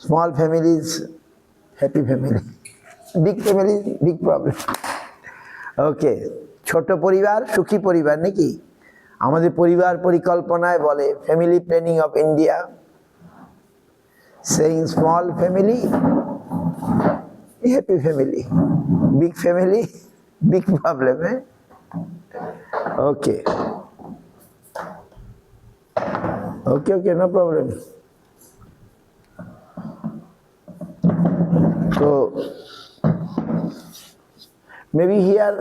Small families, happy family. Big family, big problem. Okay. ছোট পরিবার সুখী পরিবার নাকি? আমাদের পরিবার পরিকল্পনায় বলে family planning of India, saying small family, happy family. Big family, big problem. Okay. Okay, no problem. So, maybe here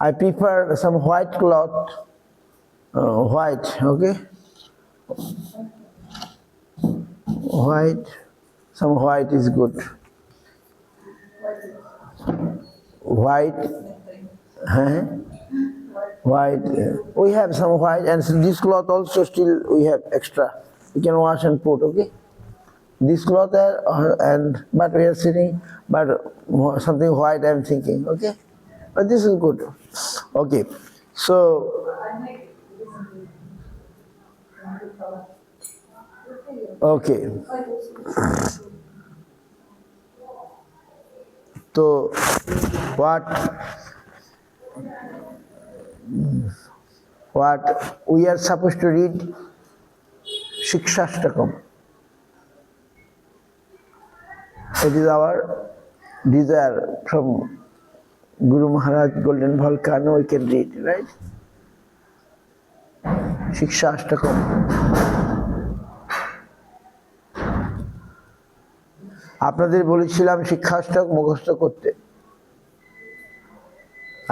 I prefer some white cloth, white, okay? White, some white is good. White, white, we have some white, and this cloth also still we have extra. We can wash and put, okay? This cloth but we are sitting, but something white I am thinking, okay? But this is good. Okay, so okay. So what we are supposed to read Shikshashtakam. It is our desire from Guru Maharaj Golden Volcano, we can read, right? Shikshashtakam. আপনাদের বলেছিলাম শিক্ষাষ্টক মুখস্থ করতে।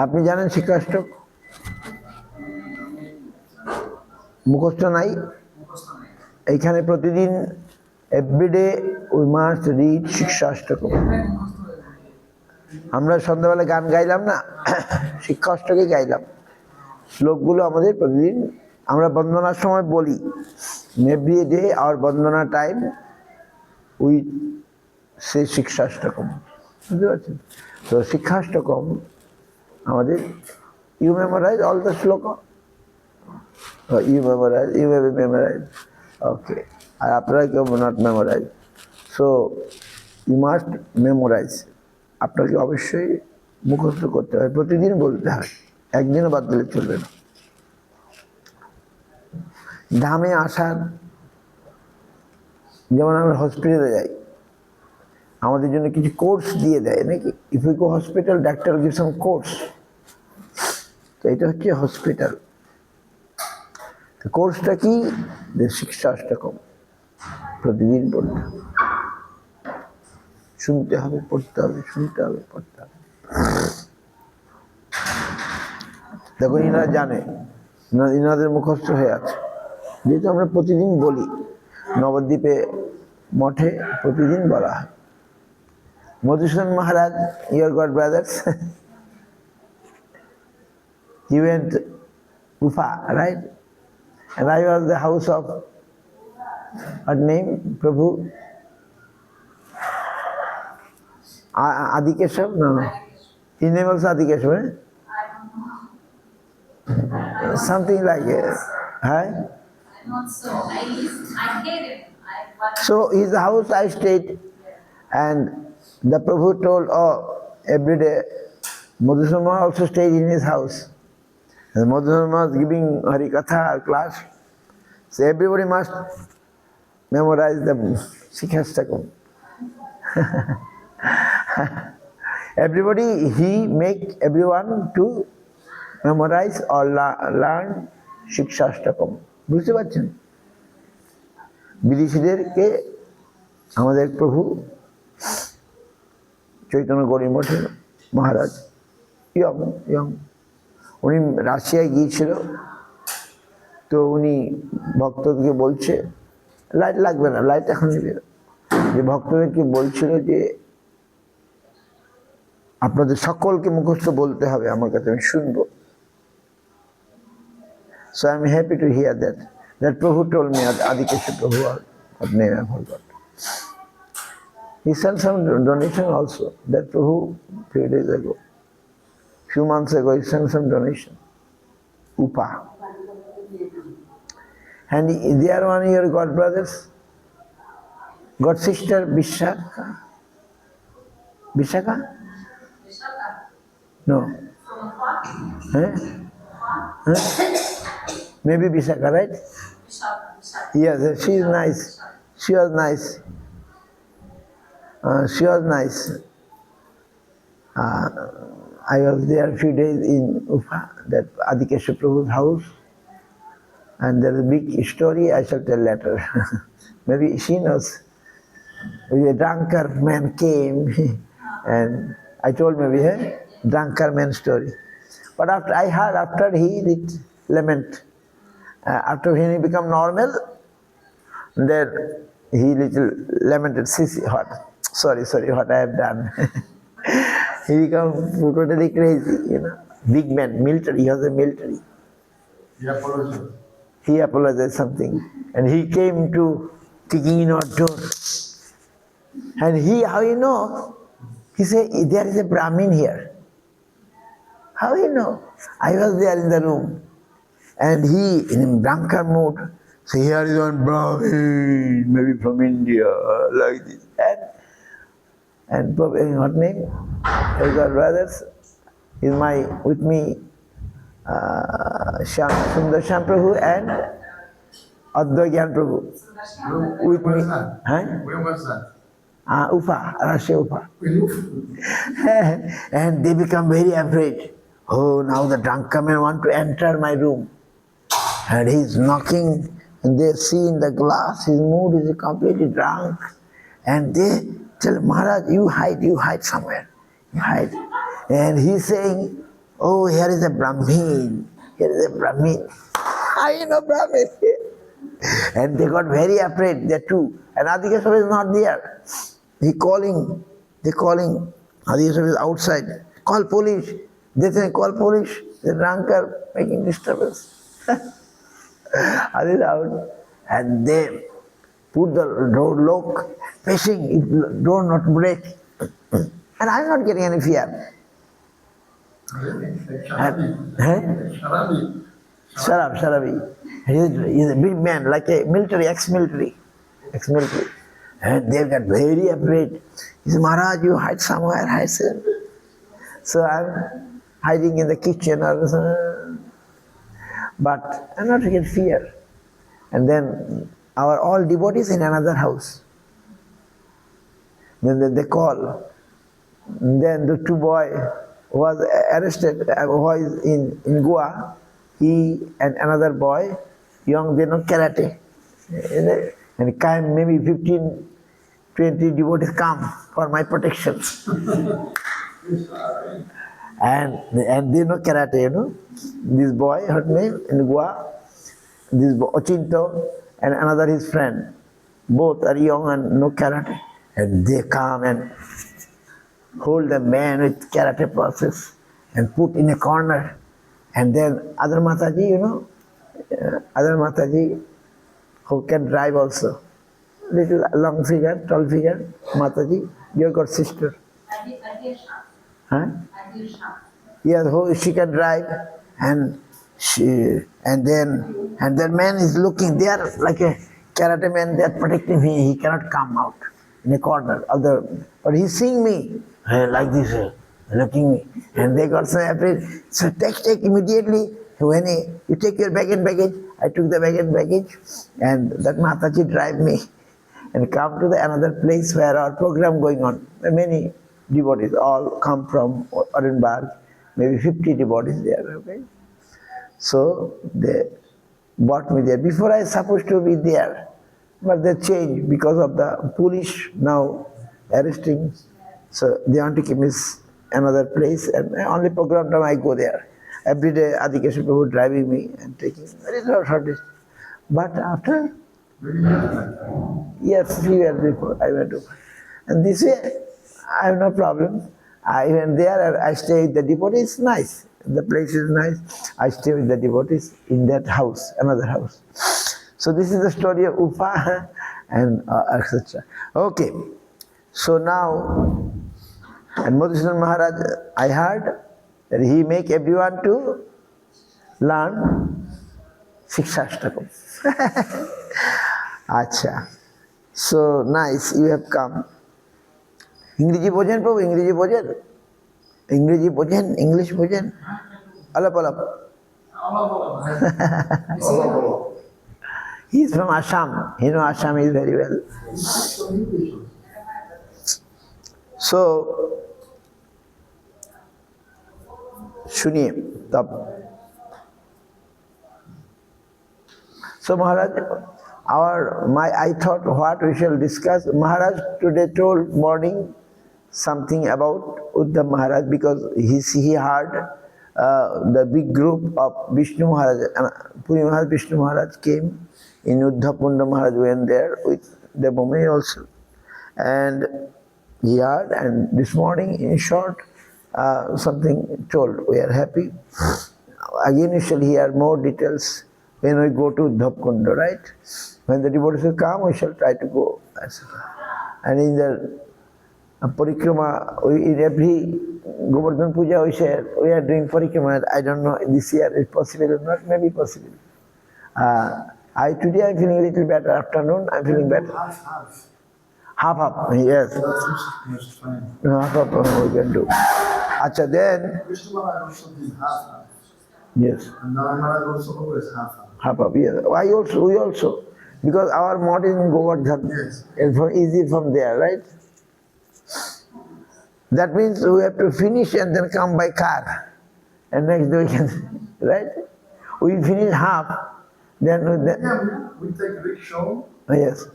আপনি জানেন শিক্ষাষ্টক? মুখস্থ নাই? এইখানে প্রতিদিন everyday we must read Shikshashtakam. আমরা সন্ধ্যাবেলা গান গাইলাম না, শিক্ষাষ্টকে গাইলাম। শ্লোকগুলো আমাদের প্রতিদিন আমরা বন্দনার সময় বলি। Every day our Bandana time we say Shikshashtakam. বুঝতে পারছেন? তো শিক্ষাষ্টকম আমাদের, you memorize all the shloka? You may memorize. Okay. আর আপনারা কেউ not memorize. So you must memorize. আপনাকে অবশ্যই মুখস্থ করতে হয়, প্রতিদিন বলতে হয়, একদিনও বাদ দিলে চলবে না। ধামে আসার, যেমন আমরা হসপিটালে যাই, আমাদের জন্য কিছু কোর্স দিয়ে দেয় নাকি? If you go hospital, doctor give some course. তো এটা হচ্ছে হসপিটাল। কোর্সটা কি? শিক্ষাষ্টকম প্রতিদিন পড়তে হবে, শুনতে হবে, পড়তে হবে, শুনতে হবে, পড়তে হবে। দেখুন ইনারা জানে, ইনাদের মুখস্থ হয়ে আছে, যেহেতু আমরা প্রতিদিন বলি। নবদ্বীপে মঠে প্রতিদিন বলা হয়। Madhusudan Maharaj, your god brothers, he went Ufa, right? And I was the house of, what name, Prabhu? Adikeshav? No. His name was Adikeshav, eh? Something like it. Huh? I'm not so. I hate him. So his house I stayed, and the Prabhu told, oh, every day Madhusudan Maharaj also stayed in his house. And Madhusudan Maharaj was giving Hari Katha class. So everybody must memorize the Shikhastakam. Everybody, he make everyone to memorize or learn Shikshashtakam. বুঝতে পারছেন? বিদেশিদেরকে আমাদের প্রভু চৈতন্য গৌড়ী মঠের মহারাজ young উনি রাশিয়ায় গিয়েছিল। তো উনি ভক্তদেরকে বলছে, লাইট লাগবে না, লাইট এখন নেবে, যে ভক্তদেরকে বলছিল যে আপনাদের সকলকে মুখস্থ বলতে হবে আমার কাছে, আমি শুনবো। So I am happy to hear that Prabhu told me, Adikesha Prabhu, what name I forgot. He sent some donation also, that Prabhu, few days ago, few months ago, he sent some donation, Upa. And they are one of your god brothers. God sister Vishaka. Vishaka? Vishaka. No. From what? Maybe Vishaka, right? Vishaka. Vishaka. Yes, she is nice. She was nice. She was nice. I was there a few days in Ufa, that Adikesha Prabhu's house, and there is a big story I shall tell later. Maybe she knows. A drunkard man came, and I told maybe a drunkard man story. But after I heard after he did lament, after when he become normal, then he little lamented, "Sissy, what? Sorry, what I have done." He become totally crazy, Big man, military, he was a military. He apologized something. And he came to kicking in our door. And how you know? He said, there is a Brahmin here. How you know? I was there in the room. And he, in a drunkard mood, said, here is one Brahmin, maybe from India, like this. And what name? He got brothers. Is with me, Sundar Sham Prabhu and Advaigyan Prabhu. With me. Huh? Where was that? Upa, Russia Upa. And they become very afraid. Oh, now the drunken man want to enter my room. And he's knocking, and they see in the glass his mood is completely drunk. And they tell Maharaj, you hide somewhere. You hide. And he's saying, oh, here is a Brahmin. Here is a Brahmin. I know Brahmin. And they got very afraid, they too. And Adikeswara is not there. They calling. Adikeswara is outside. Call police. They say, call police. The drunkard making disturbance. Adi is out. And they put the door lock, facing, if door not break. And I'm not getting any fear. Sharabi. He's a big man, like a military, ex-military. And they got very afraid. He said, Maharaj, you hide somewhere, I said. So I'm hiding in the kitchen, but I'm not getting fear. And then our all devotees in another house. Then they call. And then the two boy was arrested, was in Goa. He and another boy, young, they know karate. And came maybe 15, 20 devotees come for my protection. and they know karate, This boy, her name, in Goa, this Ochinto, and another his friend. Both are young and know karate. And they come and hold the man with karate process and put in a corner. And then other Mataji, other Mataji who can drive also. Little long figure, tall figure, Mataji, your god sister. Huh? Yes, she can drive, and that man is looking there like a karate man. They are protecting him. He cannot come out in a corner. But he's seeing me like this, looking me, and they got so afraid. So take immediately. When you take your bag and baggage, I took the bag and baggage, and that Mataji drive me and come to the another place where our program going on. Many devotees all come from Orenburg, maybe 50 devotees there. Okay, so they brought me there. Before I was supposed to be there, but they changed because of the police now arresting. So they want to keep me another place, and only program time I go there. Every day Adikesha Prabhu driving me and taking very short distance. But after, yes, 3 years before I went to, and this way I have no problem. I went there, I stay with the devotees, nice. The place is nice. I stay with the devotees in that house, another house. So this is the story of Upa and etc. Okay, so now, and Madhusudan Maharaj, I heard that he make everyone to learn Shikshashtakam. Acha. So nice, you have come. ইংরেজি বোঝেন প্রভু, ইংরেজি বোঝেন, ইংরেজি বোঝেন, English বোঝেন? আলাপ আলাপ। He is from Assam. You know Assam is very well. So, सुनिए तब। So Maharaj, I thought what we shall discuss. Maharaj today told morning something about Uddhav Maharaj because he heard the big group of Vishnu Maharaj, Puri Maharaj, Vishnu Maharaj came in Uddhav Punda Maharaj went there with the Devamani also. And he heard, and this morning in short something told. We are happy. Again we shall hear more details when we go to Uddhav Kunda, right? When the devotees will come, we shall try to go, etc. And in the parikrama, in every Govardhan Puja we are doing parikrama. I don't know this year is possible or not, maybe possible. Today I am feeling a little better. Afternoon I am feeling better. Half, yes. Half we can do. Acha, then. Vishnu Maharaj also did half. Yes. And Narayan Maharaj also always half. Half, yes. We also. Because our mod is in Govardhan. Yes. It's easy from there, right? That means we have to finish and then come by car. And next day we can, right? We finish half, then We take rickshaw yes.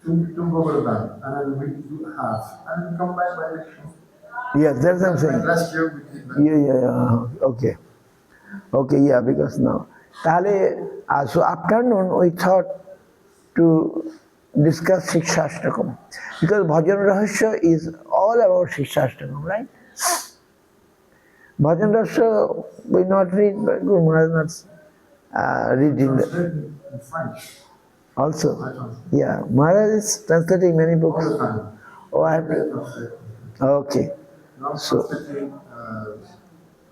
to Govardhan, and then we do half, and then come back by rickshaw. Yes, that's what I'm saying. And last year we did that. Yeah. Okay, yeah, because now. So afternoon we thought to discuss Shikshashtakam. Because Bhajan Rahasya is all about Shikshashtakam, right? Bhajan Rahasya we not read, but Guru Maharaj not read in the, In French. also. I translate. Yeah, Maharaj is translating many books. All the time. Oh, I have to. Okay. Now I'm So- translating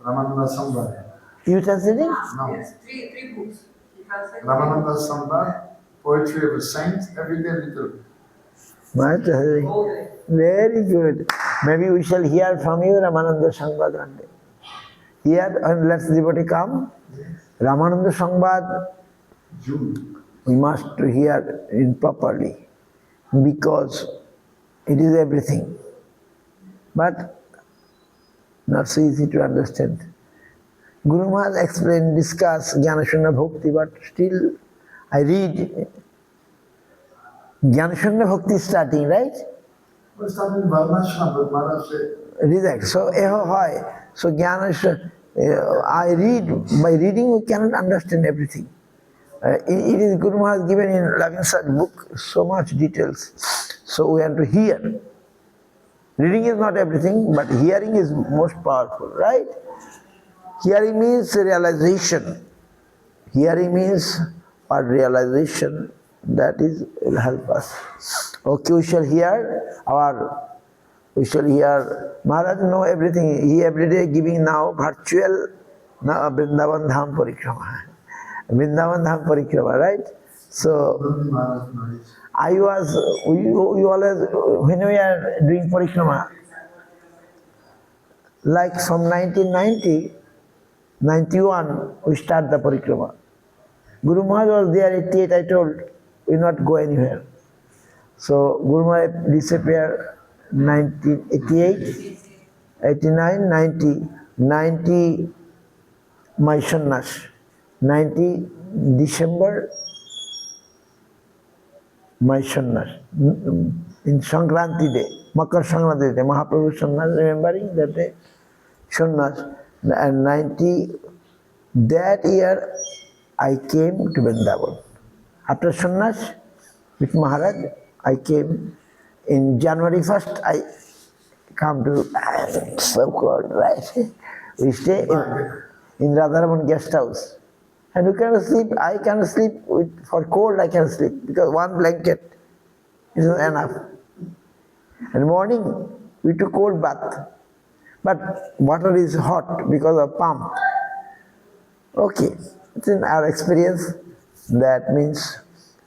Ramananda Sambar. You translating? Now, Yes, three books. He translated Ramananda Sambar, Poetry of a Saint, every day little. Maharaj translating. all day. Very good. Maybe we shall hear from you Ramananda Sangvad one day. Here, and let's devotee come. Ramananda Sangvad, June. we must hear it properly because it is everything. But not so easy to understand. Guru Maharaj explained, discuss Jnanashunna Bhakti, but still I read Jnanashunna Bhakti starting, right? We started in Varnashram, but Maharaj said, Reject. So, so Jnanashunna, I read, by reading we cannot understand everything. It is Guru Maharaj given in Loving Such book so much details. So we have to hear. Reading is not everything, but hearing is most powerful, right? Hearing means realization. Hearing means what realization, that is will help us. Okay, we shall hear Maharaj know everything. He every day giving now virtual Vrindavan Dham Parikrama. Vrindavan Dham Parikrama, right? So Nandi Maharaj knows. we always, when we are doing parikrama, like from 1990, 91, we start the parikrama. Guru Maharaj was there 88, I told, we will not go anywhere. So Guru Maharaj disappeared 1988, 89, 90, my sannyas, 90 December, my sannyas, in Sankranti day, Makar Sankranti day, Mahaprabhu sannyas, remembering that day, sannyas, and 90, that year I came to Vrindavan. After sannyas with Maharaj, I came in January 1st, I come to so cold, right? We stay in Radharaman guest house. And you cannot sleep, I cannot sleep, for cold I can sleep, because one blanket is not enough. And morning, we took cold bath, but water is hot because of pump. Okay, it's in our experience, that means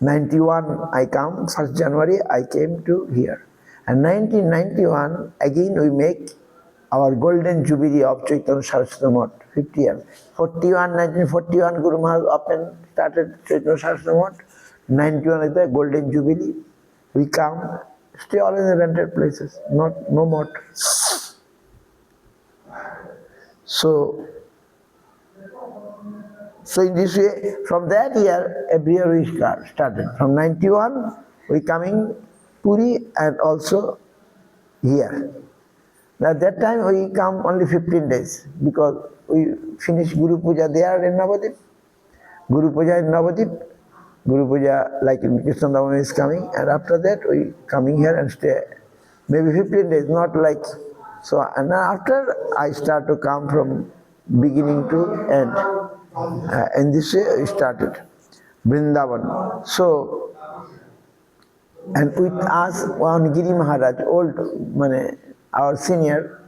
91 I come, 1st January I came to here. And 1991 again we make our golden jubilee of Chaitanya Saraswati Math, 50 years. 1941 Guru Maharaj started Chaitanya Saraswati Math. 91 is the golden jubilee. We come, stay all in the rented places, no more. So in this way, from that year, every year we started. From 91, we coming Puri and also here. At that time, we come only 15 days because we finish Guru Puja there in Navadip. Guru Puja in Navadip. Guru Puja, like in Krishna Navami is coming, and after that, we coming here and stay maybe 15 days, not like so. And after I start to come from beginning to end. And this way we started Vrindavan. So, and with us one Giri Maharaj, old, our senior,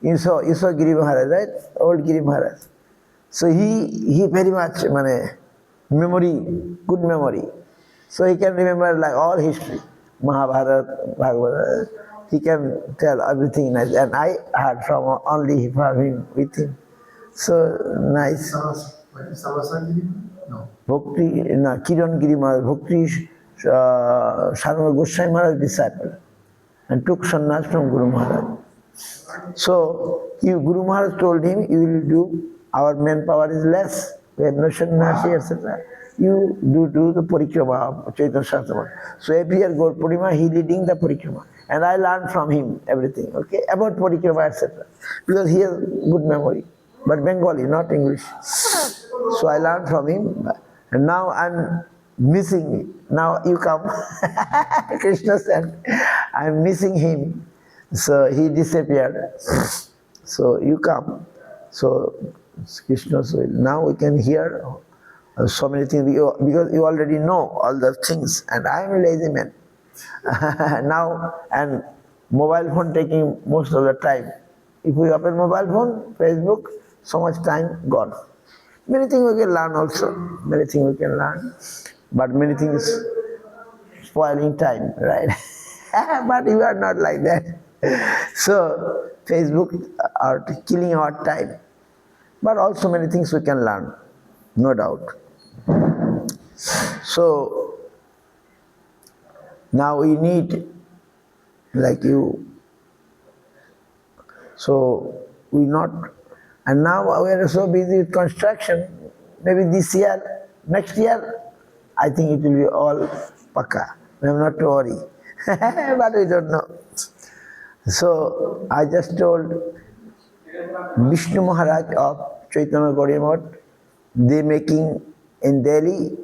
you saw Giri Maharaj, right? Old Giri Maharaj. So he very much memory, good memory. So he can remember like all history, Mahabharata, Bhagavad. He can tell everything nice, and I heard from only from him with him. So nice. No. Bhakti, Kiran Giri Maharaj, Bhakti Sarva Goswami Maharaj disciple, and took sannyas from Guru Maharaj. So Guru Maharaj told him, you will do, our manpower is less, we have no sannyasi, etc. You do the parikrama of Chaitanya Saraswati. So every year Gaur Purnima, he leading the parikrama. And I learned from him everything, okay, about parikrama, etc. Because he has good memory, but Bengali, not English. So I learned from him, and now I'm missing. Now you come, Krishna said, I'm missing him. So he disappeared. So you come. So Krishna's will. Now we can hear so many things because you already know all the things, and I am a lazy man. Now, and mobile phone taking most of the time. If we open mobile phone, Facebook, so much time gone. Many things we can learn also. Many things we can learn, but many things spoiling time, right? But you are not like that. So Facebook are killing our time. But also many things we can learn, no doubt. So now we need, like you, so we not, and now we are so busy with construction, maybe this year, next year, I think it will be all pakka. We have not to worry. But we don't know. So I just told Vishnu Maharaj of Chaitanya Gaudiya Math, they making in Delhi,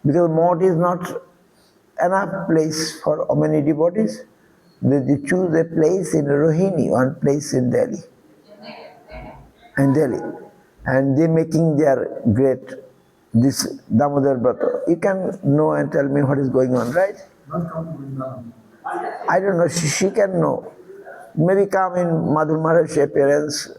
because Math is not enough place for many devotees. They choose a place in Rohini, one place in Delhi. In Delhi. And they making their great, this Damodar Brata. You can know and tell me what is going on, right? Not come to Vrindavan. I don't know, she can know. Maybe come in Madhu Maharaj's appearance,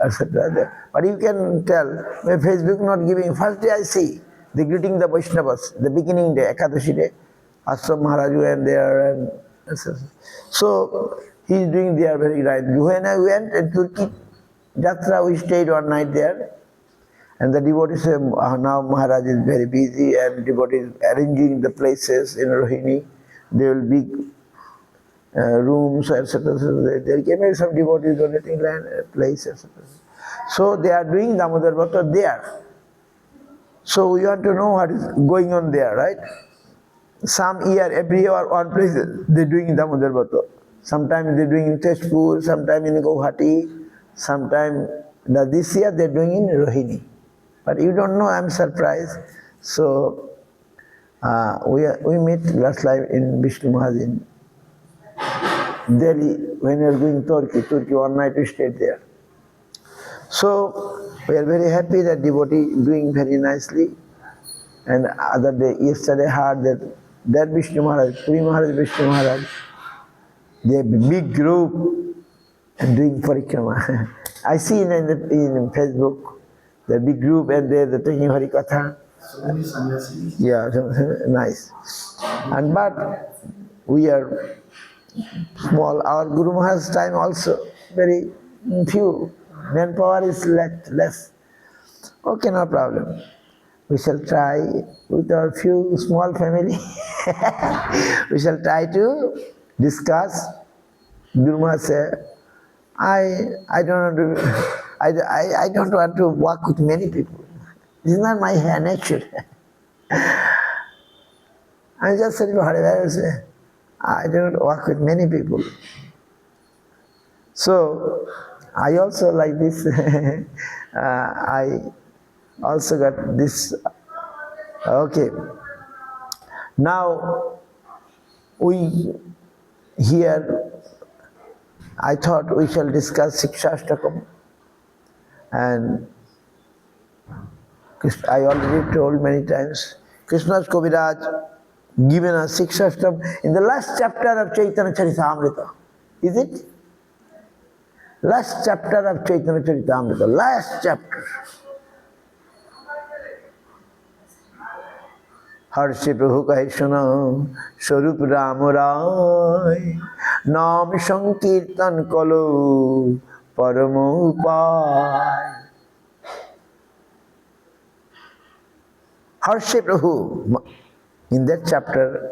etc. But you can tell, my Facebook not giving. First day I see, they greeting the Vaishnavas, the beginning day, Ekadashi day. Ashram Maharaj went there, and etc. So he is doing there very right. When I went to Turkey, Jatra, we stayed one night there. And the devotees say, now Maharaj is very busy, and devotees arranging the places in Rohini. There will be rooms, etc. So there came some devotees donating land, place, etc. So they are doing Damodar Brata there. So we want to know what is going on there, right? Some year, every year, one place they are doing Damodar Brata. Sometimes they are doing in Tezpur, sometimes in Guwahati, sometimes this year they are doing in Rohini. But you don't know, I'm surprised. So we meet last time in Vishnu Maharaj in Delhi when we are going to Turkey, one night we stayed there. So we are very happy that devotee doing very nicely. And other day, yesterday heard that Vishnu Maharaj, Puri Maharaj, Vishnu Maharaj, they have a big group and doing parikrama. I see in Facebook, the big group, and they're taking Hari Katha. So many sannyasis. Yeah, nice. And but we are small. Our Guru Maharaj's time also very few. Manpower is less. Okay, no problem. We shall try with our few small family. We shall try to discuss. Guru Maharaj said, I don't want to I don't want to work with many people. This is not my nature. I just said, I don't work with many people. So I also like this. I also got this. Okay. Now we here. I thought we shall discuss Sikshashtakam, and I already told many times. Krishna's Kaviraj given us Sikshashtakam in the last chapter of Chaitanya Charitamrita. Is it? Last chapter of Chaitanya Charitamrita. Last chapter. हर्षि प्रभु कहे सुनो स्वरूप राम राय नाम संकीर्तन कलो परम उपाय हर्षि प्रभु in that chapter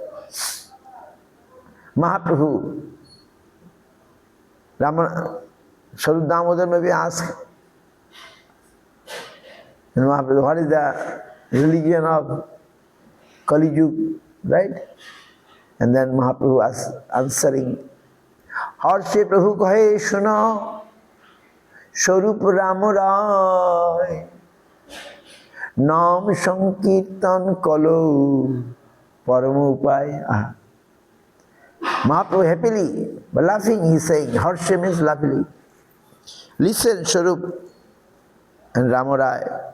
Mahaprabhu Rama Swarup Damodar maybe asked and Mahaprabhu, what is the religion of Kali Yuga, right? And then Mahaprabhu was answering, Harshe Prabhu kahe suno, Swarup Ram Rai, Naam Sankirtan Kalo, Param Upay. Mahaprabhu happily, but laughing, he is saying, Harshe means laughingly. Listen, Swarup and Ramarai.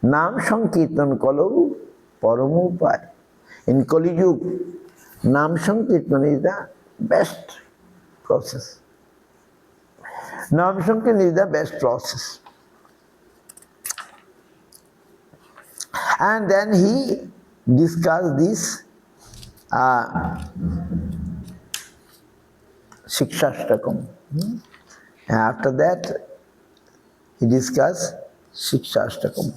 Naam Sankirtan Kalo Param Upay. In Kali Yuga, Naam Sankirtan is the best process. Naam Sankirtan is the best process. And then he discussed this Sikshashtakam. And after that, he discussed Sikshashtakam.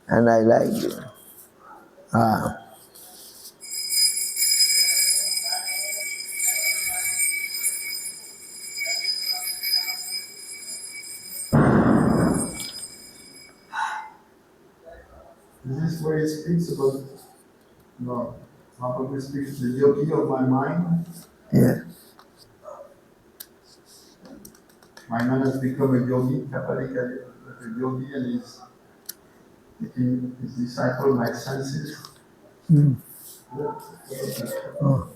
And I like it. This is where he speaks about, Mahaprabhu speaks the yogi of my mind. Yeah. My man has become a yogi, Kartika, a yogi, and he's taking his disciple my senses. Oh.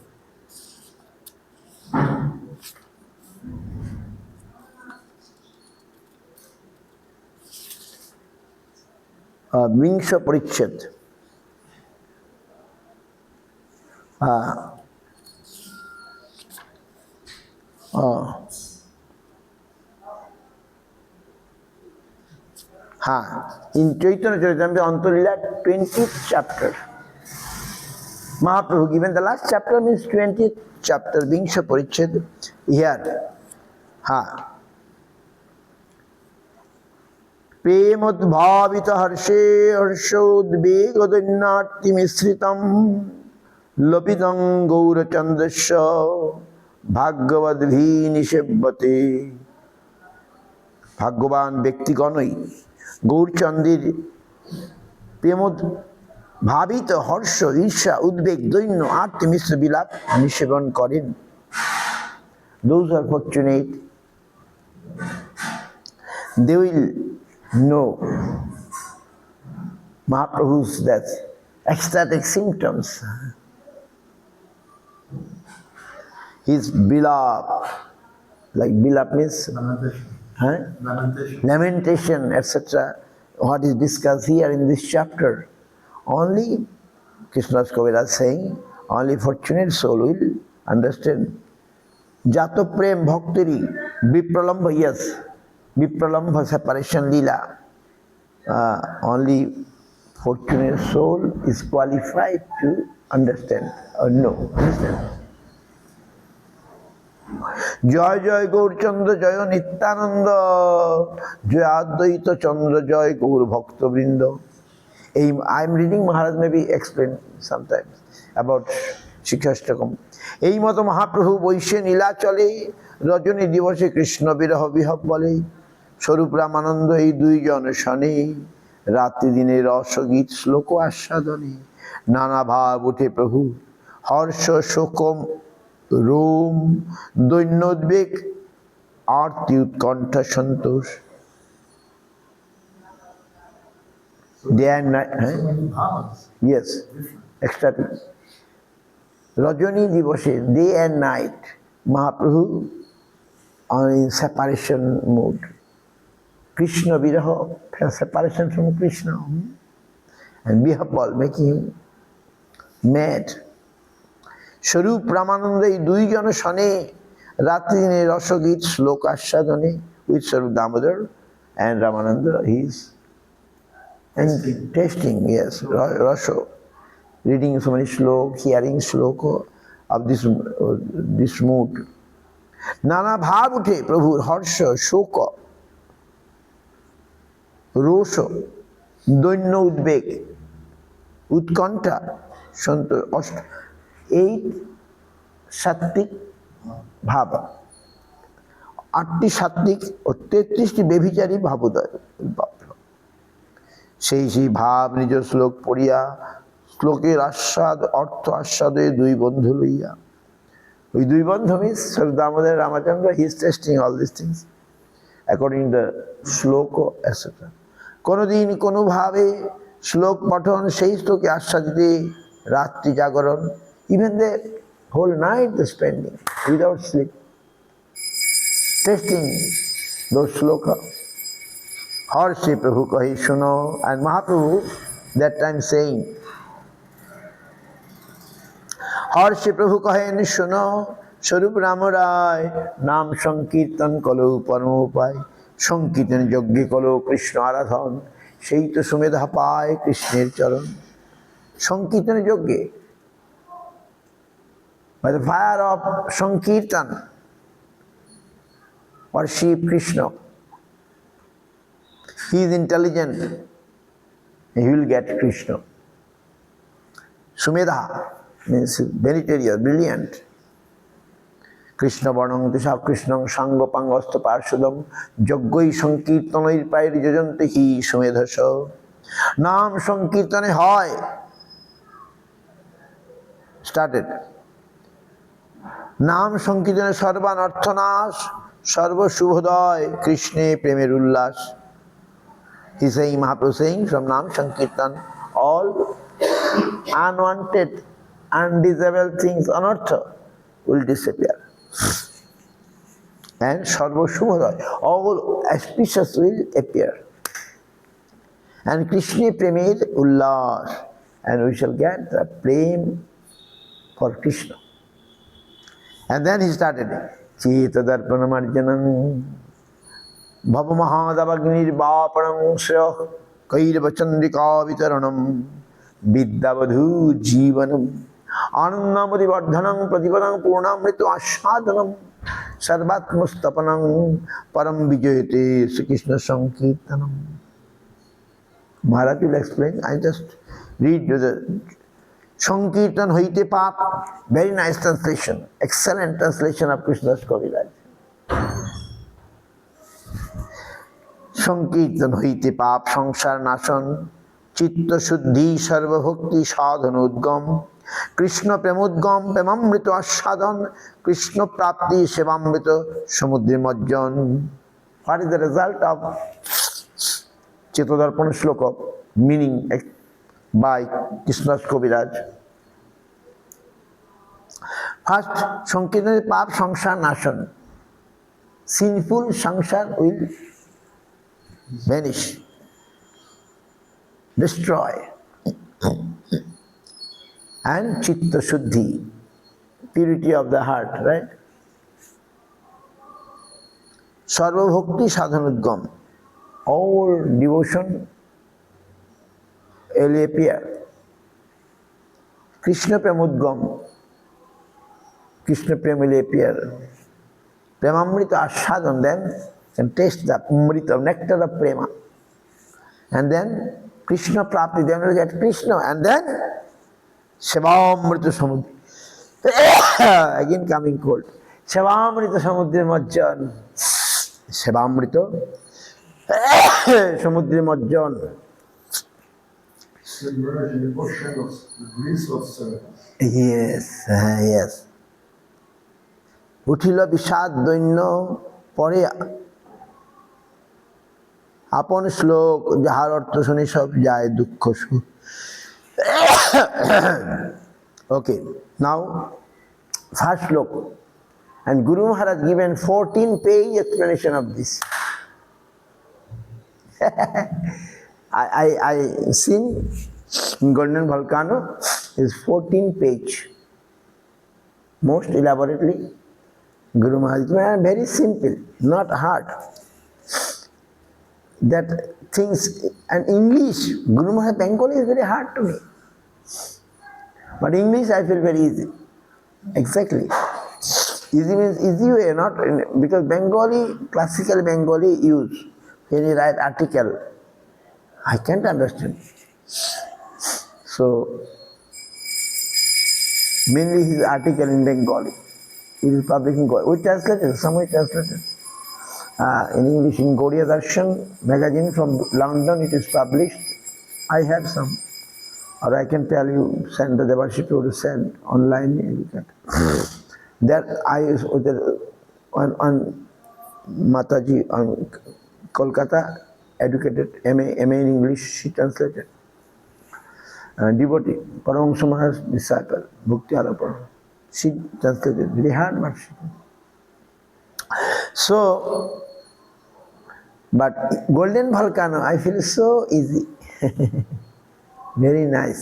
Vingsha Parichet. In Chaitanya Charitamrita Antolila, 20th chapter. Mahaprabhu given the last chapter means 20th chapter, Vingsha Parichet. Here. प्रेमोद्भावित हर्षे हर्षोद्वेगदन्नाट्ति मिश्रितं लपितं गौरचन्द्रस्य भाग्यवद्भिः निषेव्यते भाग्यवान ব্যক্তিগণই গৌরচন্দ্রের প্রেমোদ্ভাবিত হর্ষ ঈর্ষা উদ্বেগ দৈন্য আত্ম মিশ্র বিলাপ নিষেবন করেন those are fortunate they will know Mahaprabhu's that ecstatic symptoms. His beloved, like beloved means lamentation, etc. What is discussed here in this chapter. Only Krishna's Kaviraj saying, only fortunate soul will understand Jato prem bhaktiri vipralambha, yes, vipralambha separation lila. Only fortunate soul is qualified to understand or know. Understand? জয় জয় গৌরচন্দ্র জয় নিত্যানন্দ, জয় অদ্বৈত চন্দ্র জয় গৌর ভক্তবৃন্দ। এই I am reading Maharaj maybe explain sometimes about Shikshashtakam. এই মতো মহাপ্রভু বৈশে নীলাচলে রজনী দিবসে কৃষ্ণ বিরহ বিহব বলে, স্বরূপ রামানন্দ এই দুইজন শনে, রাত্রি দিনে রসগীত শ্লোক আস্বাদনে, নানা ভাব উঠে প্রভু হর্ষ শোকম রোম দৈন্যোদ্বেগ আরতি উৎকণ্ঠা সন্তোষ। Day and night, yes, ecstatic. Rajani Divase, day and night, Mahaprabhu are in separation mood. Krishna Viraha, separation from Krishna, and Vihabal, making him mad. Swarup Ramananda, এই দুইজন শনে রাত্রি দিনে রসগীত শ্লোক আস্বাদনে, with Swarup Damodar and Ramananda, he is and tasting, yes, rasho, reading so many slok, hearing slok of this mood. Nana bhav uthe Prabhur harsha, shoka, rosha, doinyo udbeg, utkanta, santosh, 8 সাত্বিক ভাব, 8টি সাত্বিক ও 33টি বেভিচারী ভাবোদয়। সেই সেই ভাব নিজ শ্লোক পড়িয়া, শ্লোকের আস্বাদ অর্থ আস্বাদে দুই বন্ধু লইয়া। ওই দুই বন্ধু মিস Damodar Ramchandra, he is tasting all this things according the shloka etcetera. কোনোদিন কোনোভাবে শ্লোক পঠন, সেই শ্লোকে আস্বাদিতে রাত্রি জাগরণ, even the whole night the spending without sleep, tasting those shloka. Har Shri Prabhu kahi suno, and Mahaprabhu that time saying, Har Shri Prabhu kahen suno, Swarup Ramaray, Nam Sankirtan kalo Paramopay, Sankirtan Yogge kalo Krishna Aradhan, সেই তো সুমেধা পায় কৃষ্ণের চরণ। Sankirtan Yogge, by the fire of Sankirtan, worship Krishna. He is intelligent, he will get Krishna. Sumedha means meritorious, brilliant. Krishna Varnam Tisha Krishnam Sangha Pangasta Parshadam Jaggoi Sankirtanai Pair Jajantehi Sumedhasa. Nam Sankirtane hoy. Started. Nam Sankirtane Sarvan Arthanash Sarva Shubhoday Krishne Premer Ullas. He is saying, Mahaprabhu saying, from Nam Sankirtan, all unwanted, undesirable things, anartha, will disappear. And Sarva Shubhoday, all auspicious will appear. And Krishna Premer Ullas, and we shall get the prem for Krishna. And then he started, Cheta Darpanam Arjanam, Bhava Mahadavagnir Baparam Shrah Kairava Chandrika Vitaranam Vidyavadhu Jivanam Anandamadi Vardhanam Pratipadam Purnamritu Ashadanam Sarvatmustapanam Param Vijayate Sri Krishna Sankirtanam. Maharaj will explain, I just read the Sankirtan Hoite Pap, very nice translation, excellent translation of Krishna's Kaviraj. Sankirtan হইতে পাপ সংসার নাশন, চিত্ত শুদ্ধি সর্বভক্তি সাধন উদ্গম, কৃষ্ণ প্রেমোদ্গম প্রেমামৃত আস্বাদন, কৃষ্ণ প্রাপ্তি সেবামৃত সমুদ্রে মজ্জন। What is the result of Chetodarpana Shloka, meaning by Krishna's Kaviraj? First, Sankirtan পাপ সংসার নাশন, sinful সংসার will vanish, destroy. And chitta shuddhi, purity of the heart, right? Sarvabhakti sadhanudgam. All devotion will appear. Krishna Pramudgam. Krishna Prem will appear. Premamrita Ashadan, then can taste the Amrita, nectar of Prema. And then Krishna Prapti, then will get Krishna. And then Sevamrita Samudra. Again coming cold. Sevamrita Samudra Majjan. Sevamrita Samudra Majjan. Submerge in the ocean of the bliss of service. Yes, yes. উঠিল বিষাদ দৈন্য পরে আপন শ্লোক যাহার অর্থ শুনে সব যায় দুঃখ সুখ। Okay, now first শ্লোক, and Guru Maharaj given 14-page explanation of this. I seen in Golden Volcano is 14-page, most elaborately. Guru Maharaj, very simple, not hard. That things, and English, Guru Maharaj Bengali is very hard to me. But English I feel very easy. Exactly. Easy means easy way, not because Bengali, classical Bengali use when you write article. I can't understand. So mainly his article in Bengali. It is published in Goya. We translated, some we translated. In English, in Gaudiya Darshan magazine from London, it is published. I have some. Or I can tell you, send the Devarship to send online. That I use on Mataji, on Kolkata, educated, MA in English, she translated. Devotee, Paramahansa Maharaj's disciple, Bhakti Alapa. She translated, very hard, but she did. So, but Golden Volcano, I feel so easy. Very nice.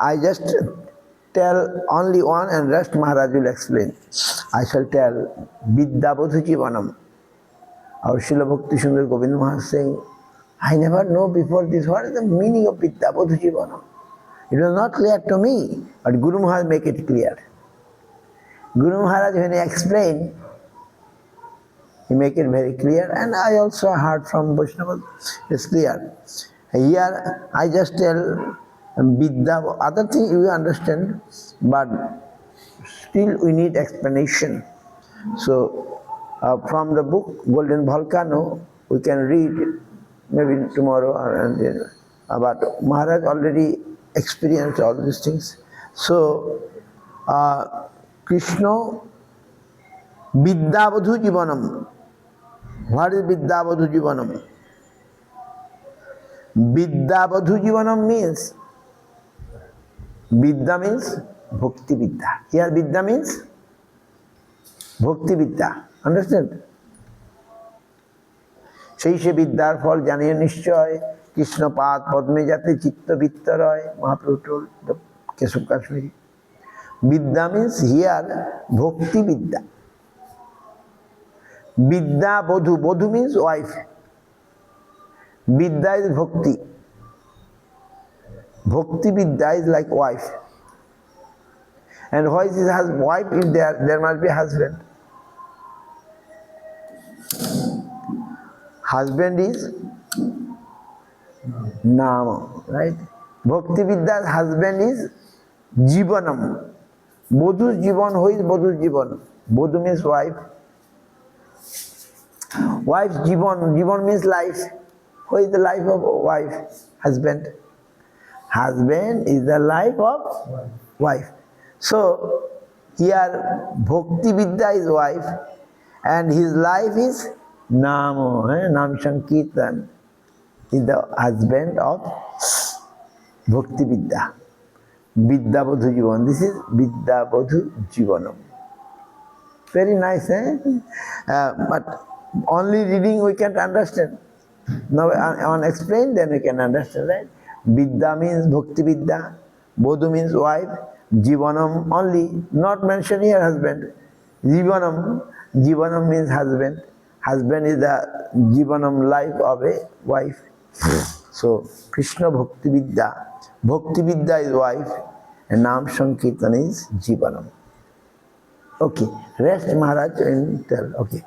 I just tell only one and rest Maharaj will explain. I shall tell Vidyabodhu Jivanam. Our Srila Bhakti Sundar Govind Maharaj saying, I never know before this, what is the meaning of Vidyabodhu Jivanam? It was not clear to me, but Guru Maharaj make it clear. Guru Maharaj, when he explained, he make it very clear, and I also heard from Vaishnava, it's clear. Here, I just tell Vidya, other thing you understand, but still we need explanation. So, from the book Golden Volcano, we can read maybe tomorrow, but Maharaj already experienced all these things. So, Krishna Vidyabodhu Jivanam. What is Vidyabodhu Jivanam? Vidyabodhu Jivanam means, Vidya means Bhakti Vidya. Here Vidya means Bhakti Vidya. Understand? সেই সে বিদ্যার ফল জানিয়ে নিশ্চয় কৃষ্ণপাদ পদ্মে যাতে চিত্তবৃত্ত রয়, Mahaprabhu told the Keshav Kashmiri. Vidya means here Bhakti Vidya. Vidya Bodhu. Bodhu means wife. Vidya is Bhakti. Bhakti Vidya is like wife. And why is his wife? If there must be husband. Husband is Nama, right? Bhakti Vidya's husband is Jivanam. Bodhu's Jivan, who is Bodhu's Jivan? Bodhu means wife. Wife's Jivan, Jivan means life. Who is the life of wife? Husband. Husband is the life of wife. So, here Bhakti Vidya is wife and his life is Namo, Nam Sankirtan is the husband of Bhakti Vidya. Vidyabodhu Jivan. This is Vidyabodhu Jivanam. Very nice, but only reading we can't understand. Now on explain, then we can understand, right? Vidya means Bhakti Vidya, Bodhu means wife, Jivanam only, not mention here husband. Jivanam means husband. husband is the jivanam life of a wife. So Krishna Bhakti Vidya. Bhakti Vidya is wife and Nam Sankirtan is jivanam. Okay, rest Maharaj and tell. Okay.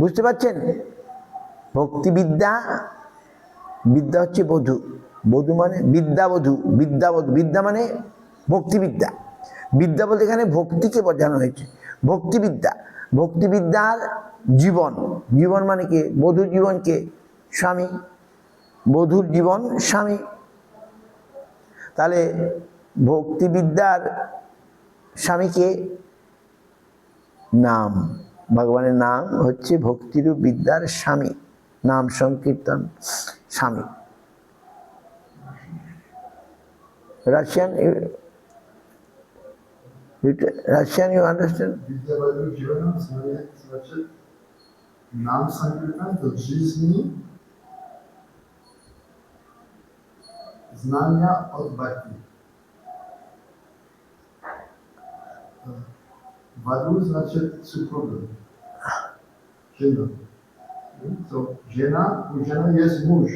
বুঝতে পারছেন? ভক্তি বিদ্যা, বিদ্যা হচ্ছে বধূ, বধূ মানে বিদ্যাবধূ, বিদ্যাবধূ, বিদ্যা মানে ভক্তিবিদ্যা, বিদ্যা বলতে এখানে ভক্তিকে বোঝানো হয়েছে, ভক্তিবিদ্যা, ভক্তিবিদ্যার জীবন, জীবন মানে কি? বধূর জীবনকে স্বামী, বধূর জীবন স্বামী। তাহলে ভক্তিবিদ্যার স্বামীকে নাম, ভগবানের নাম হচ্ছে ভক্তিরূপ বিদ্যার স্বামী, নাম সংকীর্তন স্বামী। Russian, Russian you understand? Vidyavadu Jivanam значит Nam Sankirtan to жизни, знания от Бхакти. Ваду значит супруга, жена. So, жена, у жены есть муж.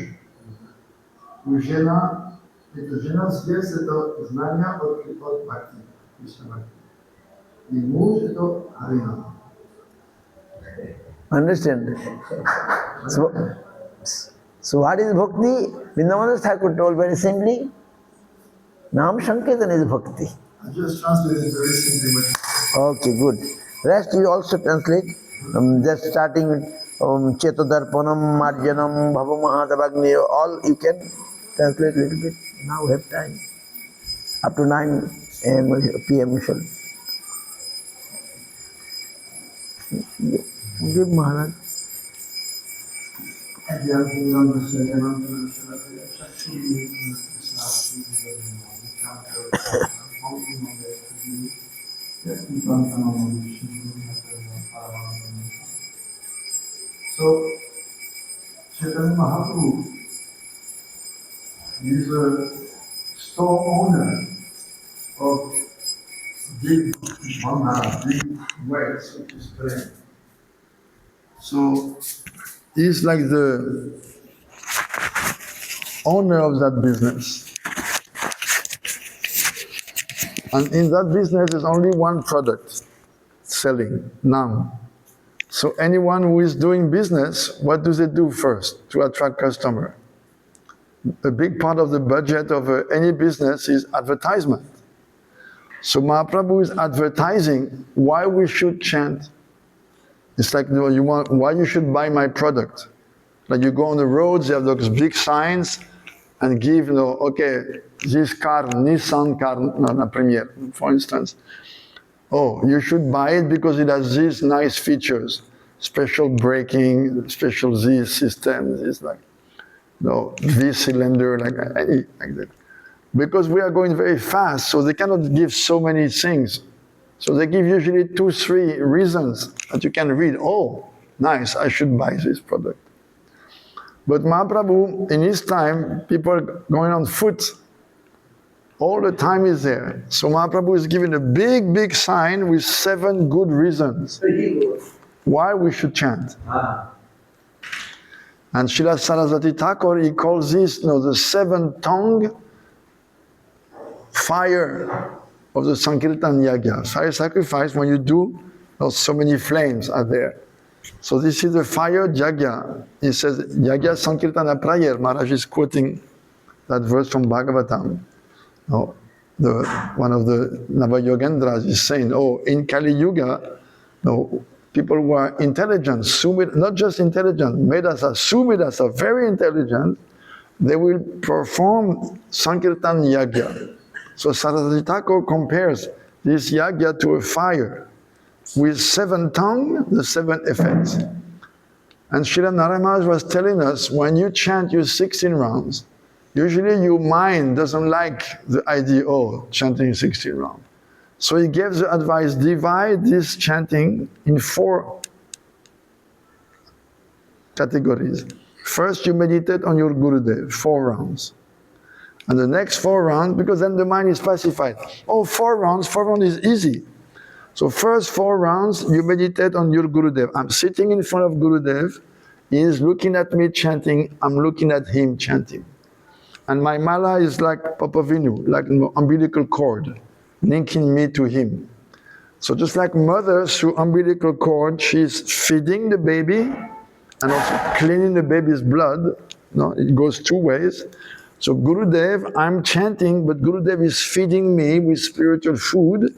У жена, это жена здесь, это знание от Бхакти, Кришна Бхакти. И муж это Харина. Understand? So what is bhakti? Vrindavan Thakur told very simply, Nam Sankirtan is bhakti. I just translated very simply, but Okay, good. Rest you also translate. Just starting with Chetodarpanam, Marjanam, Bhavamahadavagni, all you can translate a little bit. Now we have time. Up to 9 AM, PM we shall. Give Maharaj. So, Chaitanya Mahaprabhu is a store owner of big bangala, big wells, which is prem. So, he's like the owner of that business. And in that business, there's only one product selling, Nam. So anyone who is doing business, what do they do first to attract customer? A big part of the budget of any business is advertisement. So Mahaprabhu is advertising why we should chant. It's like, why you should buy my product. Like you go on the roads, you have those big signs and give, okay, this car, Nissan car, например, for instance. Oh, you should buy it because it has these nice features, special braking, special Z system, it's like, V cylinder, like that. Because we are going very fast, so they cannot give so many things. So they give usually 2-3 reasons that you can read. Oh, nice, I should buy this product. But Mahaprabhu, in his time, people are going on foot. All the time is there. So Mahaprabhu is giving a big, big sign with 7 good reasons why we should chant. And Srila Saraswati Thakur, he calls this, the 7-tongue fire of the Sankirtan Yagya. Fire sacrifice, when you do, so many flames are there. So this is the fire Yagya. He says, Yagya Sankirtana prayer. Maharaj is quoting that verse from Bhagavatam. One of the Navayogendras is saying, in Kali Yuga, people who are intelligent, not just intelligent, Medasa, Sumedasa, very intelligent, they will perform Sankirtan Yagya. So Saraswati Thakur compares this Yagya to a fire with 7 tongues, the 7 effects. And Srila Narayana Maharaj was telling us, when you chant your 16 rounds, usually your mind doesn't like the idea, chanting 16 rounds. So he gave the advice, divide this chanting in 4 categories. First, you meditate on your Gurudev, 4 rounds. And the next 4 rounds, because then the mind is pacified. 4 rounds is easy. So first 4 rounds, you meditate on your Gurudev. I'm sitting in front of Gurudev. He is looking at me chanting. I'm looking at him chanting. And my mala is like Papavinu, like an umbilical cord, linking me to him. So just like mother through umbilical cord, she's feeding the baby and also cleaning the baby's blood. No, it goes 2 ways. So Gurudev, I'm chanting, but Gurudev is feeding me with spiritual food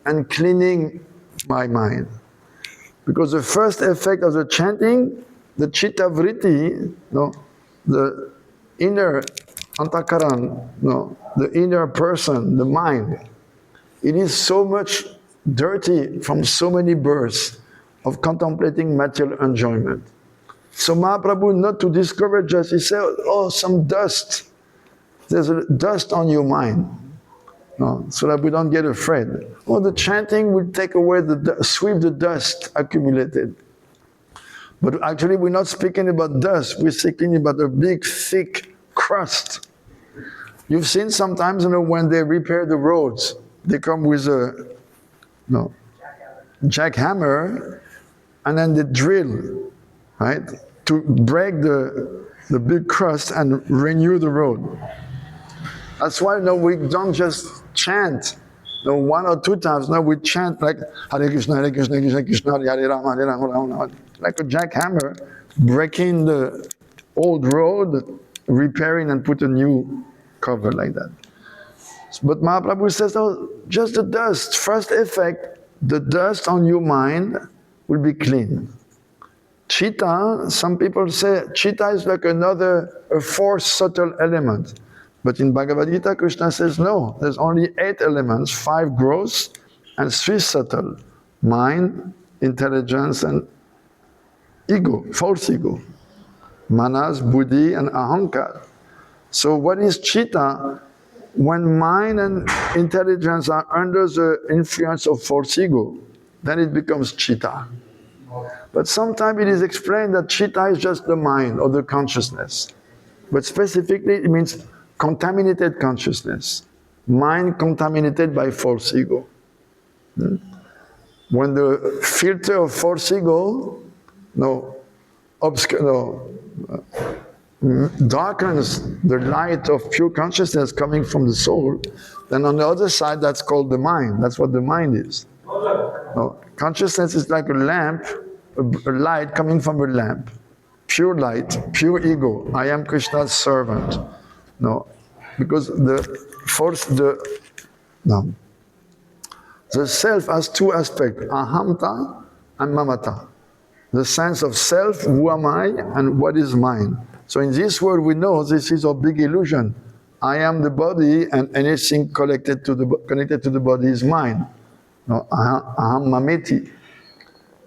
and cleaning my mind. Because the first effect of the chanting, the chitta vritti, no, the inner antakaran, no, the inner person, the mind, it is so much dirty from so many births of contemplating material enjoyment. So Mahaprabhu, not to discourage us, he said, oh, some dust. There's a dust on your mind. No, so that we don't get afraid. Oh, the chanting will take away sweep the dust accumulated. But actually we're not speaking about dust, we're speaking about a big, thick crust. You've seen sometimes, when they repair the roads, they come with a jackhammer, and then they drill, right, to break the big crust and renew the road. That's why we don't just chant 1 or 2 times. No, we chant like Hare Krishna, Hare Krishna, Krishna Krishna, Hare Rama, Hare Rama, Rama Rama, like a jackhammer, breaking the old road, repairing and put a new cover like that. But Mahaprabhu says, no, just the dust. First effect, the dust on your mind will be clean. Chitta, some people say, chitta is like a 4th subtle element. But in Bhagavad Gita, Krishna says, no, there's only 8 elements, 5 gross and 3 subtle. Mind, intelligence, and ego, false ego. Manas, buddhi, and ahankar. So what is chitta? When mind and intelligence are under the influence of false ego, then it becomes chitta. But sometimes it is explained that chitta is just the mind or the consciousness. But specifically it means contaminated consciousness. Mind contaminated by false ego. When the filter of false ego darkens the light of pure consciousness coming from the soul, then on the other side that's called the mind. That's what the mind is. Consciousness is like a lamp, a light coming from a lamp. Pure light, pure ego. I am Krishna's servant. Because the self has 2 aspects, ahamta and mamata. The sense of self, who am I, and what is mine. So in this world we know this is a big illusion. I am the body, and anything connected to the body is mine. Aham mameti.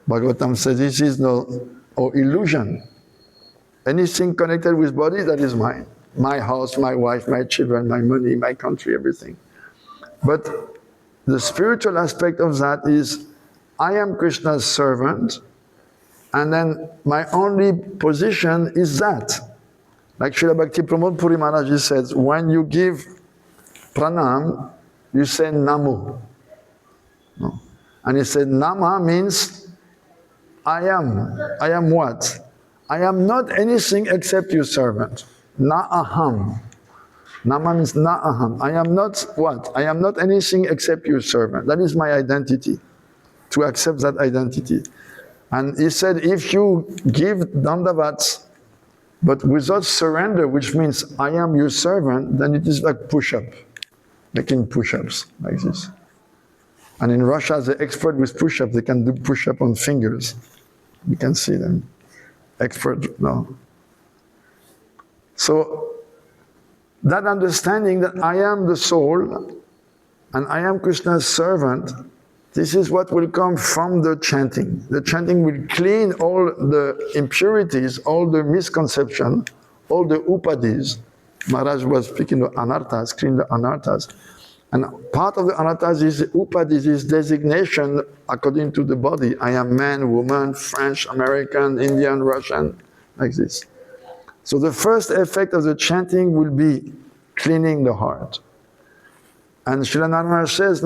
Bhagavatam says this is illusion. Anything connected with body, that is mine. My house, my wife, my children, my money, my country, everything. But the spiritual aspect of that is, I am Krishna's servant, and then my only position is that. Like Srila Bhaktivedanta Puri Maharaj says, when you give pranam, you say namo. And he said, nama means I am. I am what? I am not anything except your servant. Na aham. Nama means na aham. I am not what? I am not anything except your servant. That is my identity. To accept that identity. And he said, if you give dandavats, but without surrender, which means I am your servant, then it is like push-up. Making push-ups like this. And in Russia, the expert with push-up, they can do push-up on fingers. You can see them. Expert, So, that understanding that I am the soul, and I am Krishna's servant, this is what will come from the chanting. The chanting will clean all the impurities, all the misconception, all the upadis. Maharaj was speaking of anarthas, clean the anarthas. And part of the anarthas is upadis, is designation according to the body. I am man, woman, French, American, Indian, Russian, like this. So the first effect of the chanting will be cleaning the heart. And Srila Narayana says,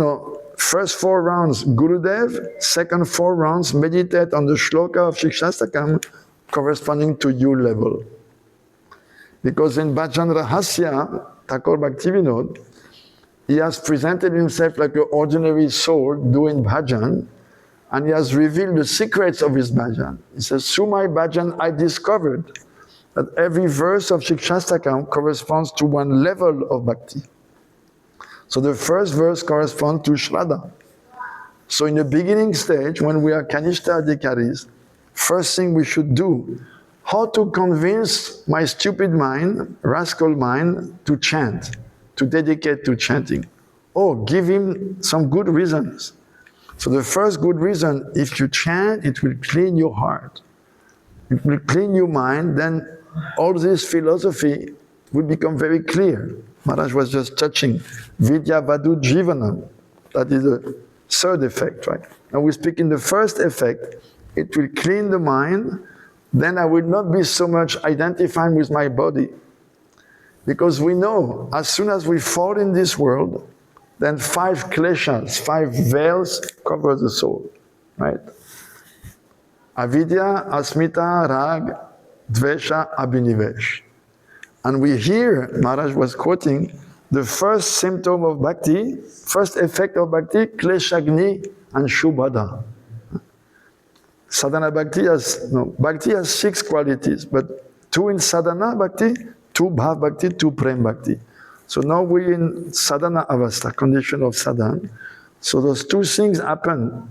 first 4 rounds Gurudev, second 4 rounds meditate on the shloka of Shikshastakam corresponding to your level. Because in Bhajan Rahasya, Thakur Bhaktivinod, he has presented himself like an ordinary soul doing bhajan, and he has revealed the secrets of his bhajan. He says, through my bhajan, I discovered that every verse of Shikshastakam corresponds to one level of bhakti. So the first verse corresponds to Shraddha. So in the beginning stage, when we are Kanishta Adhikaris, first thing we should do, how to convince my stupid mind, rascal mind, to chant, to dedicate to chanting. Oh, give him some good reasons. So the first good reason, if you chant, it will clean your heart. It will clean your mind, then all this philosophy will become very clear. Maharaj was just touching Vidya Vadu Jivanam. That is the third effect, right? Now we speak in the first effect, it will clean the mind, then I will not be so much identifying with my body. Because we know, as soon as we fall in this world, then 5 kleshas, 5 veils cover the soul, right? Avidya, asmita, rag, dvesha, abhinivesh. And we hear, Maharaj was quoting, the first symptom of bhakti, first effect of bhakti, kleshagni and shubhada. Sadhana bhakti has 6 qualities, but 2 in sadhana bhakti, 2 bhav bhakti, 2 prem bhakti. So now we're in sadhana avastha, condition of sadhana. So those 2 things happen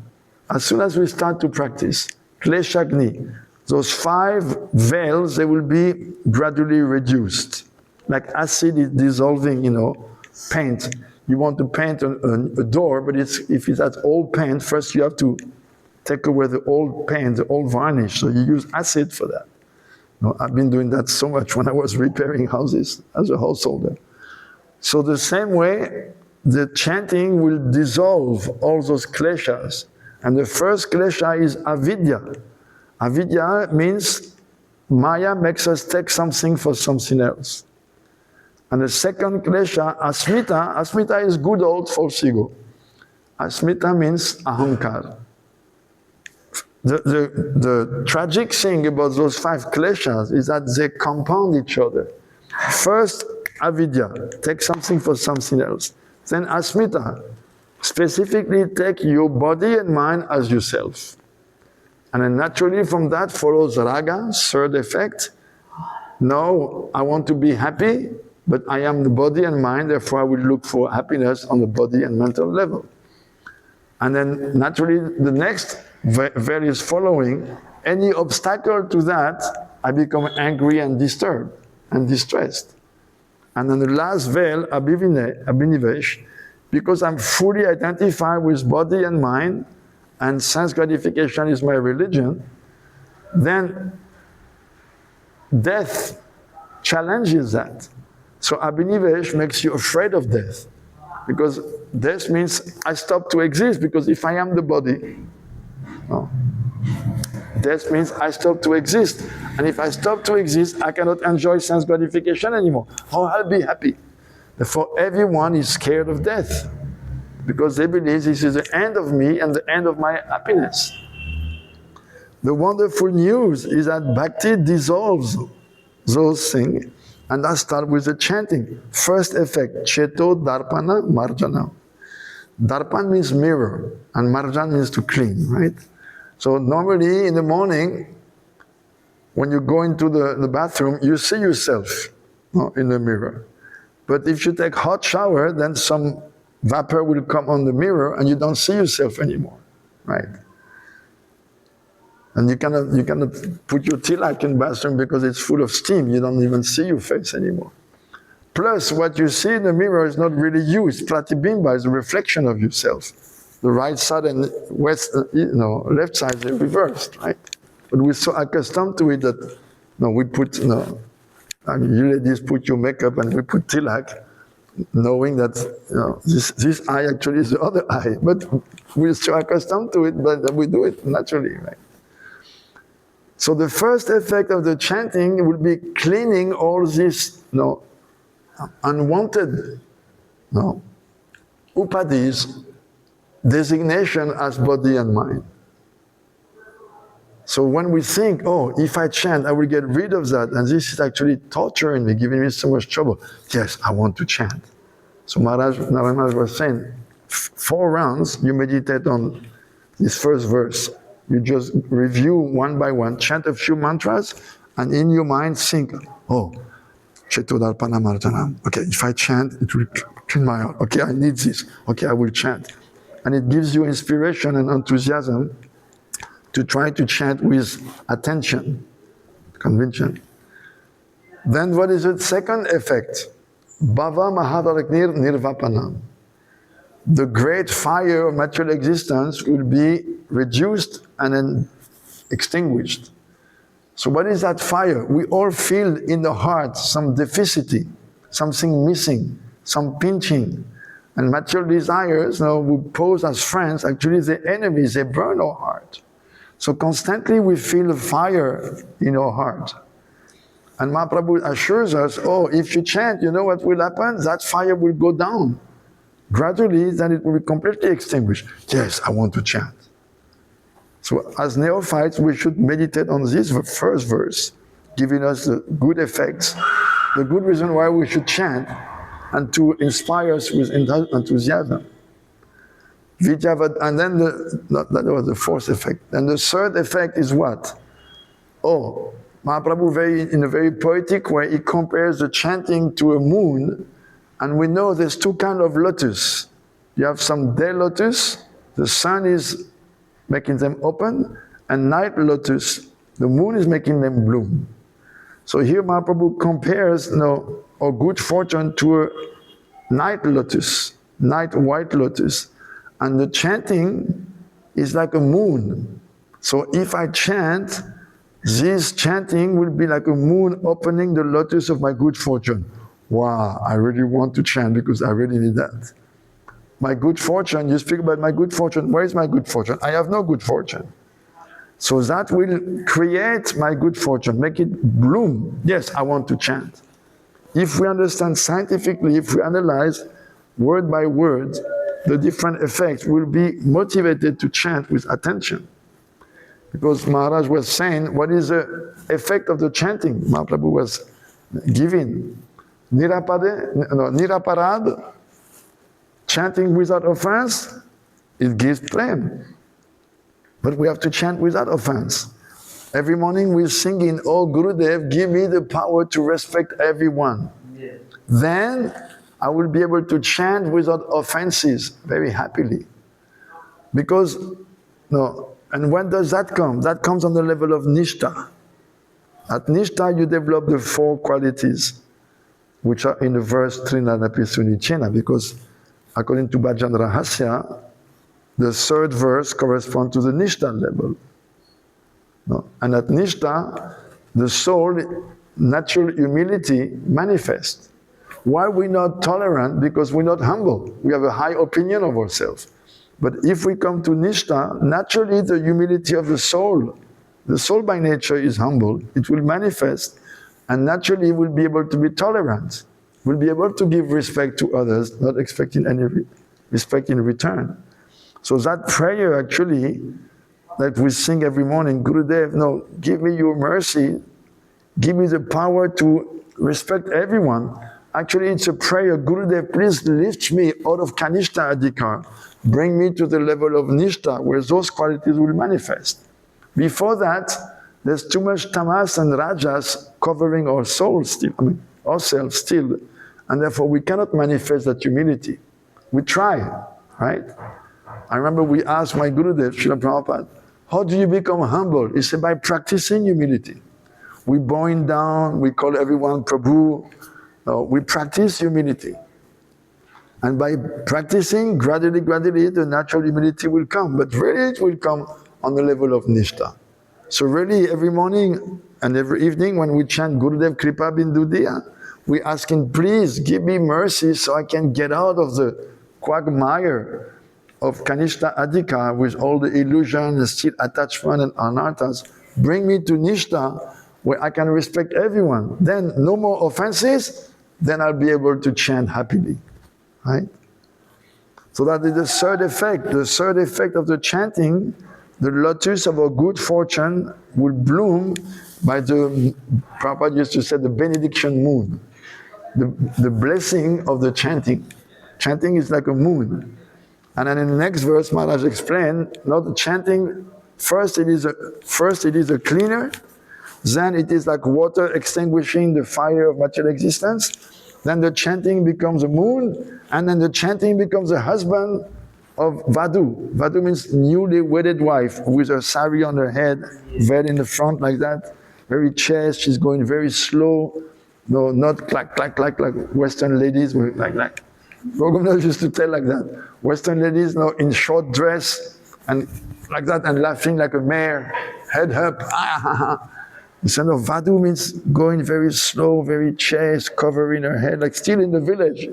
as soon as we start to practice. Kleshagni, those 5 veils, they will be gradually reduced. Like acid is dissolving, paint. You want to paint a door, but if it's that old paint, first you have to take away the old paint, the old varnish. So you use acid for that. I've been doing that so much when I was repairing houses as a householder. So the same way, the chanting will dissolve all those kleshas. And the first klesha is avidya. Avidya means Maya makes us take something for something else. And the second klesha, asmita, asmita is good old false ego. Asmita means ahankar. The tragic thing about those 5 kleshas is that they compound each other. First, avidya, take something for something else. Then asmita, specifically take your body and mind as yourself. And then naturally from that follows raga, third effect. Now I want to be happy, but I am the body and mind, therefore I will look for happiness on the body and mental level. And then naturally the next veil is following. Any obstacle to that, I become angry and disturbed and distressed. And then the last veil, abhinivesh, because I'm fully identified with body and mind, and sense gratification is my religion, then death challenges that. So abhinivesh makes you afraid of death. Because death means I stop to exist, because if I am the body, death means I stop to exist. And if I stop to exist, I cannot enjoy sense gratification anymore. How I'll be happy? Therefore, everyone is scared of death, because they believe this is the end of me and the end of my happiness. The wonderful news is that bhakti dissolves those things, and that starts with the chanting. First effect, cheto, darpana, marjana. Darpan means mirror, and marjan means to clean, right? So normally in the morning, when you go into the bathroom, you see yourself in the mirror. But if you take hot shower, then some vapor will come on the mirror and you don't see yourself anymore, right? And you cannot put your tilak in the bathroom because it's full of steam. You don't even see your face anymore. Plus, what you see in the mirror is not really you. It's pratibimba, it's a reflection of yourself. The right side and left side are reversed, right? But we're so accustomed to it that we put, you ladies put your makeup and we put tilak, knowing that this eye actually is the other eye. But we're so accustomed to it that we do it naturally, right? So the first effect of the chanting will be cleaning all this unwanted upadis designation as body and mind. So when we think, oh, if I chant, I will get rid of that, and this is actually torturing me, giving me so much trouble. Yes, I want to chant. So Maharaj was saying, 4 rounds, you meditate on this first verse. You just review one by one, chant a few mantras, and in your mind think, oh, Chetodalpana Martanam. Okay, if I chant, it will clean my heart. Okay, I need this. Okay, I will chant. And it gives you inspiration and enthusiasm to try to chant with attention, conviction. Then what is the second effect? Bhava Mahadaraknir Nirvapanam. The great fire of material existence will be reduced and then extinguished. So what is that fire? We all feel in the heart some deficit, something missing, some pinching. And material desires, we pose as friends, actually they're enemies, they burn our heart. So constantly we feel a fire in our heart. And Mahaprabhu assures us, oh, if you chant, you know what will happen? That fire will go down. Gradually, then it will be completely extinguished. Yes, I want to chant. So as neophytes, we should meditate on this first verse, giving us the good effects, the good reason why we should chant, and to inspire us with enthusiasm. And then that was the fourth effect. And the third effect is what? Oh, Mahaprabhu, in a very poetic way, he compares the chanting to a moon, and we know there's 2 kinds of lotus. You have some day lotus, the sun is making them open, and night lotus, the moon is making them bloom. So here Mahaprabhu compares our good fortune to a night lotus, night white lotus, and the chanting is like a moon. So if I chant, this chanting will be like a moon opening the lotus of my good fortune. Wow, I really want to chant because I really need that. My good fortune, you speak about my good fortune. Where is my good fortune? I have no good fortune. So that will create my good fortune, make it bloom. Yes, I want to chant. If we understand scientifically, if we analyze word by word, the different effects, will be motivated to chant with attention. Because Maharaj was saying, what is the effect of the chanting? Mahaprabhu was giving. Niraparad, chanting without offense, it gives blame. But we have to chant without offense. Every morning we're singing, oh Gurudev, give me the power to respect everyone. Yeah. Then I will be able to chant without offenses very happily. Because, and when does that come? That comes on the level of Nishtha. At Nishtha you develop the 4 qualities, which are in the verse Trinadapi Sunichena, because according to Bhajan Rahasya, the 3rd verse corresponds to the Nishtha level. And at Nishtha, the soul, natural humility manifests. Why are we not tolerant? Because we're not humble. We have a high opinion of ourselves. But if we come to Nishtha, naturally the humility of the soul by nature is humble, it will manifest, and naturally we'll be able to be tolerant. We'll be able to give respect to others, not expecting any respect in return. So that prayer actually, that we sing every morning, Gurudev, give me your mercy, give me the power to respect everyone. Actually, it's a prayer, Gurudev, please lift me out of Kanishta Adhikar, bring me to the level of Nishtha, where those qualities will manifest. Before that, there's too much tamas and rajas covering our souls still, ourselves still, and therefore we cannot manifest that humility. We try, right? I remember we asked my Gurudev, Srila Prabhupada, how do you become humble? He said, by practicing humility. We bowing down, we call everyone Prabhu. We practice humility. And by practicing, gradually, the natural humility will come. But really it will come on the level of Nishtha. So really every morning and every evening when we chant Gurudev Kripa Bindu Diya, we ask him, please give me mercy so I can get out of the quagmire of Kanishta Adhika with all the illusion and still attachment and anarthas. Bring me to Nishtha where I can respect everyone. Then no more offenses, then I'll be able to chant happily. Right? So that is the third effect. The third effect of the chanting, the lotus of our good fortune will bloom by the, Prabhupada used to say, the benediction moon. The blessing of the chanting. Chanting is like a moon. And then in the next verse, Maharaj explained, no, the chanting, first it is a cleaner, then it is like water extinguishing the fire of material existence, then the chanting becomes a moon, and then the chanting becomes a husband of Vadhu. Vadhu means newly wedded wife, with her sari on her head, veil in the front like that, very chaste, she's going very slow, no, not clack, clack, clack, like Western ladies, like. Raghunath used to tell like that. Western ladies, no, in short dress, and like that, and laughing like a mare, head up, Instead of Vadhu means going very slow, very chaste, covering her head, like still in the village.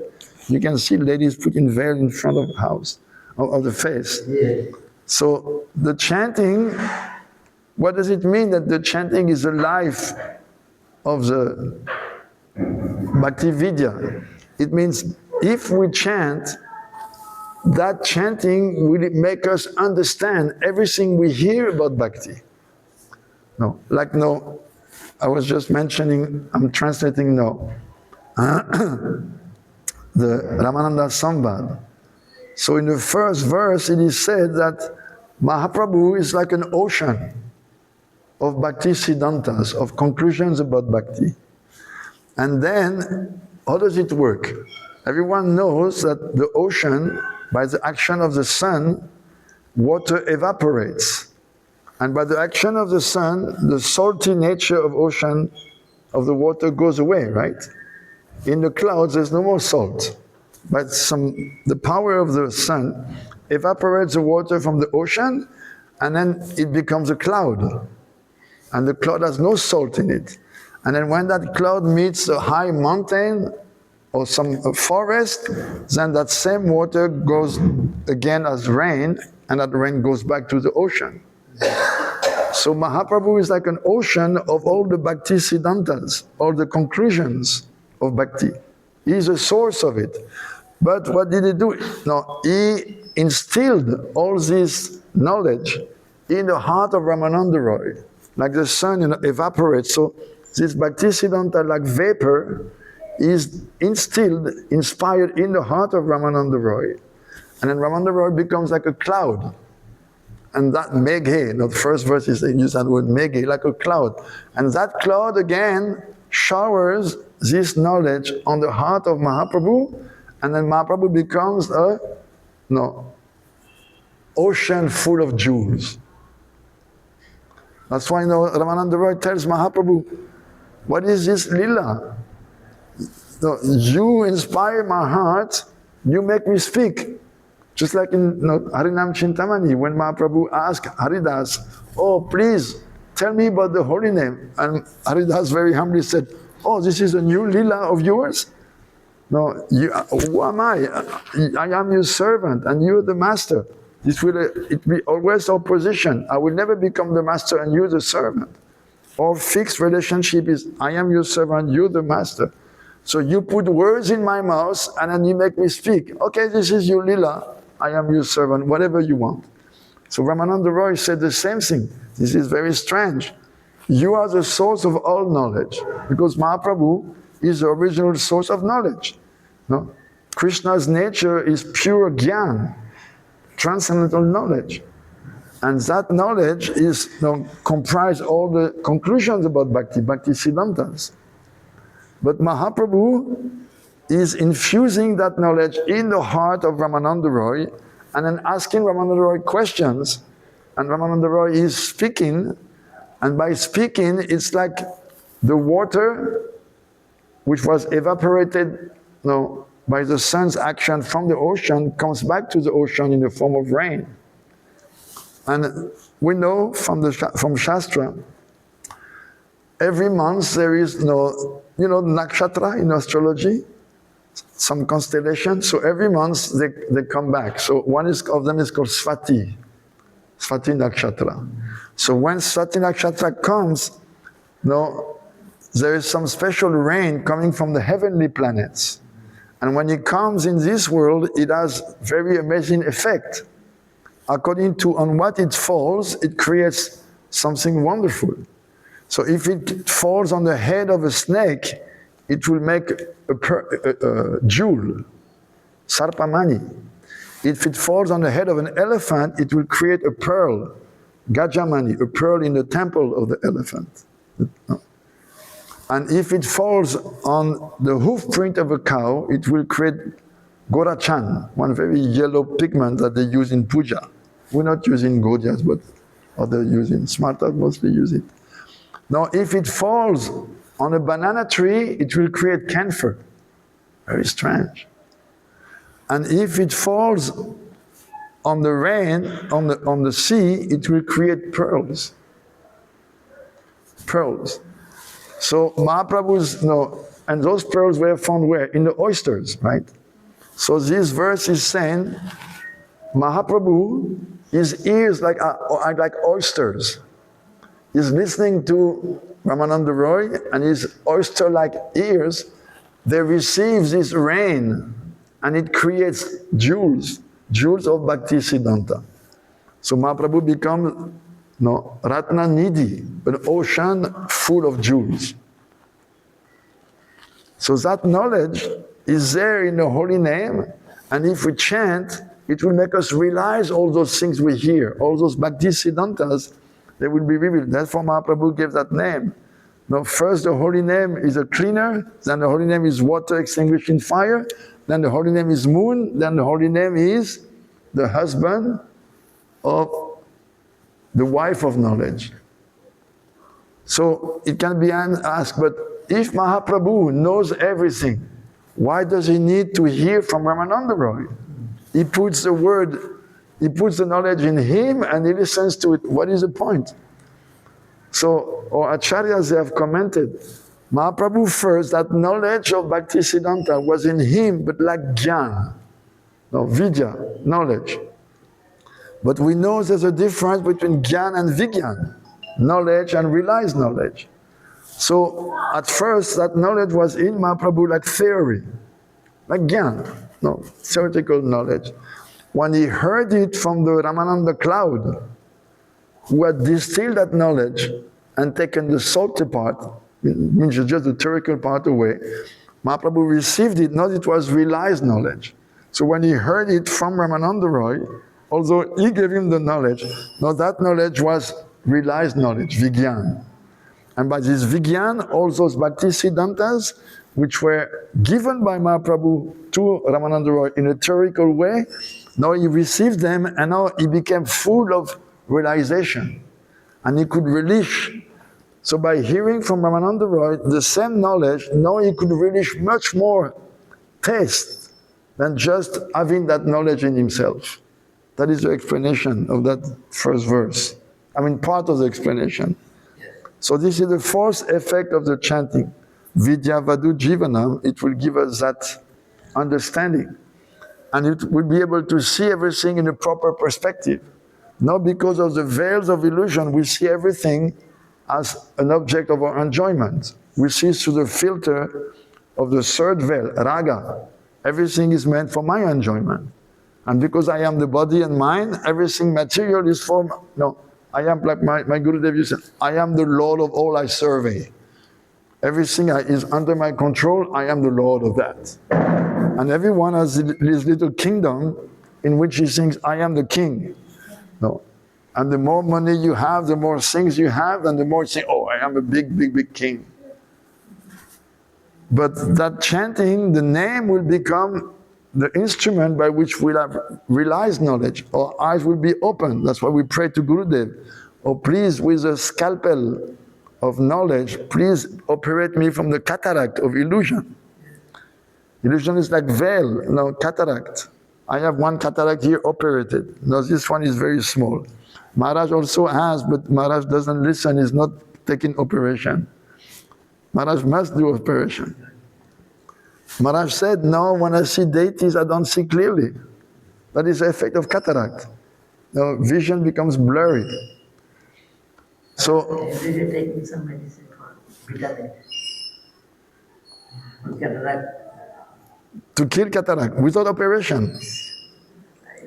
You can see ladies putting veil in front of the house, of the face. Yes. So the chanting, what does it mean that the chanting is the life of the Bhakti Vidya? It means if we chant, that chanting will make us understand everything we hear about Bhakti. No, like no, I was just mentioning, I'm translating no, the Ramananda Sambad. So in the first verse it is said that Mahaprabhu is like an ocean of Bhakti Siddhantas, of conclusions about Bhakti. And then, how does it work? Everyone knows that the ocean, by the action of the sun, water evaporates. And by the action of the sun, the salty nature of ocean, of the water goes away, right? In the clouds, there's no more salt. But the power of the sun evaporates the water from the ocean, and then it becomes a cloud. And the cloud has no salt in it. And then when that cloud meets a high mountain or some forest, then that same water goes again as rain, and that rain goes back to the ocean. So Mahaprabhu is like an ocean of all the Bhakti Siddhantas, all the conclusions of Bhakti. He is a source of it. But what did he do? No, he instilled all this knowledge in the heart of Ramananda Roy. Like the sun evaporates. So this Bhakti Siddhanta, like vapor, is instilled, inspired in the heart of Ramananda Roy. And then Ramananda Roy becomes like a cloud. And that meghe, the first verse is they use that word meghe, like a cloud. And that cloud again showers this knowledge on the heart of Mahaprabhu, and then Mahaprabhu becomes a ocean full of jewels. That's why Ramananda Roy tells Mahaprabhu, what is this lila? You inspire my heart, you make me speak. Just like in Harinam Chintamani, when Mahaprabhu asked Haridas, oh, please, tell me about the holy name. And Haridas very humbly said, oh, this is a new lila of yours? No, who am I? I am your servant, and you're the master. It will be always opposition. I will never become the master and you the servant. Our fixed relationship is, I am your servant, you're the master. So you put words in my mouth, and then you make me speak. Okay, this is your lila. I am your servant, whatever you want. So Ramananda Roy said the same thing. This is very strange. You are the source of all knowledge, because Mahaprabhu is the original source of knowledge. No? Krishna's nature is pure jnana, transcendental knowledge. And that knowledge is comprise all the conclusions about Bhakti, Bhakti Siddhantas. But Mahaprabhu is infusing that knowledge in the heart of Ramananda Roy, and then asking Ramananda Roy questions. And Ramananda Roy is speaking, and by speaking, it's like the water which was evaporated by the sun's action from the ocean comes back to the ocean in the form of rain. And we know from Shastra, every month there is nakshatra in astrology, some constellation. So every month they come back. So one of them is called Swati nakshatra. So when Swati nakshatra comes, there is some special rain coming from the heavenly planets. And when it comes in this world, it has very amazing effect. According to on what it falls, it creates something wonderful. So if it falls on the head of a snake, it will make a jewel, sarpamani. If it falls on the head of an elephant, it will create a pearl, gajamani, a pearl in the temple of the elephant. And if it falls on the hoof print of a cow, it will create gorachan, one very yellow pigment that they use in puja. We're not using Gaudias, but others using, Smartas mostly use it. Now, if it falls on a banana tree, it will create camphor. Very strange. And if it falls on the rain, on the sea, it will create pearls. Pearls. So Mahaprabhu's, and those pearls were found where? In the oysters, right? So this verse is saying, Mahaprabhu, his ears are like oysters. He's listening to Ramananda Roy, and his oyster-like ears, they receive this rain, and it creates jewels of Bhakti Siddhanta. So Mahaprabhu becomes Ratna Nidhi, an ocean full of jewels. So that knowledge is there in the holy name, and if we chant, it will make us realize all those things we hear, all those Bhakti Siddhantas, they will be revealed. Therefore Mahaprabhu gave that name. Now first the holy name is a cleaner, then the holy name is water extinguished in fire, then the holy name is moon, then the holy name is the husband of the wife of knowledge. So it can be asked, but if Mahaprabhu knows everything, why does he need to hear from Ramananda Roy? He puts the knowledge in him and he listens to it. What is the point? So our acharyas, they have commented, Mahaprabhu first, that knowledge of Bhakti Siddhanta was in him, but like jnana, vidya, knowledge. But we know there's a difference between jnana and vigyan, knowledge and realized knowledge. So at first that knowledge was in Mahaprabhu like theory, like jnana, theoretical knowledge. When he heard it from the Ramananda cloud, who had distilled that knowledge and taken the salty part, means just the theoretical part away, Mahaprabhu received it, not it was realized knowledge. So when he heard it from Ramananda Roy, although he gave him the knowledge, now that knowledge was realized knowledge, vigyan. And by this vigyan, all those Bhakti Siddhantas, which were given by Mahaprabhu to Ramananda Roy in a theoretical way, now he received them and now he became full of realization. And he could relish. So by hearing from Ramananda Roy the same knowledge, now he could relish much more taste than just having that knowledge in himself. That is the explanation of that first verse. I mean, part of the explanation. So this is the fourth effect of the chanting. Vidya Vadu Jivanam, it will give us that understanding. And it will be able to see everything in a proper perspective. Not because of the veils of illusion, we see everything as an object of our enjoyment. We see through the filter of the third veil, raga. Everything is meant for my enjoyment. And because I am the body and mind, everything material is for, I am like my Gurudev used to say, I am the Lord of all I survey. Everything is under my control, I am the Lord of that. And everyone has his little kingdom in which he thinks, I am the king. No. And the more money you have, the more things you have, and the more you say, oh, I am a big, big, big king. But that chanting, the name will become the instrument by which we'll have realized knowledge. Our eyes will be open. That's why we pray to Gurudev. Oh, please, with a scalpel of knowledge, please operate me from the cataract of illusion. Illusion is like veil, cataract. I have one cataract here operated. Now this one is very small. Maharaj also has, but Maharaj doesn't listen, he's not taking operation. Maharaj must do operation. Maharaj said, no, when I see deities, I don't see clearly. That is the effect of cataract. Now vision becomes blurry. So, every day taking some medicine for vitamin. Cataract. to kill cataract without operation.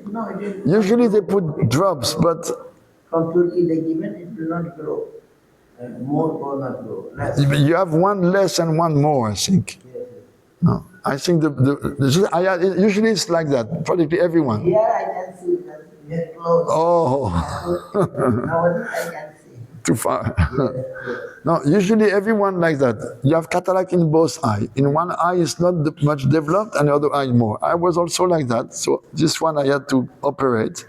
No, it is Usually they put drops, but from Turkey they given, it will not grow. More will not grow. Less. you have one less and one more, I think. Yes. No, I think usually it's like that. Practically everyone. Here I can see that very close. Oh, Nowadays I can see. too far. Yes. No, usually everyone like that. You have cataract in both eyes. In one eye is not much developed, and the other eye more. I was also like that. So this one I had to operate.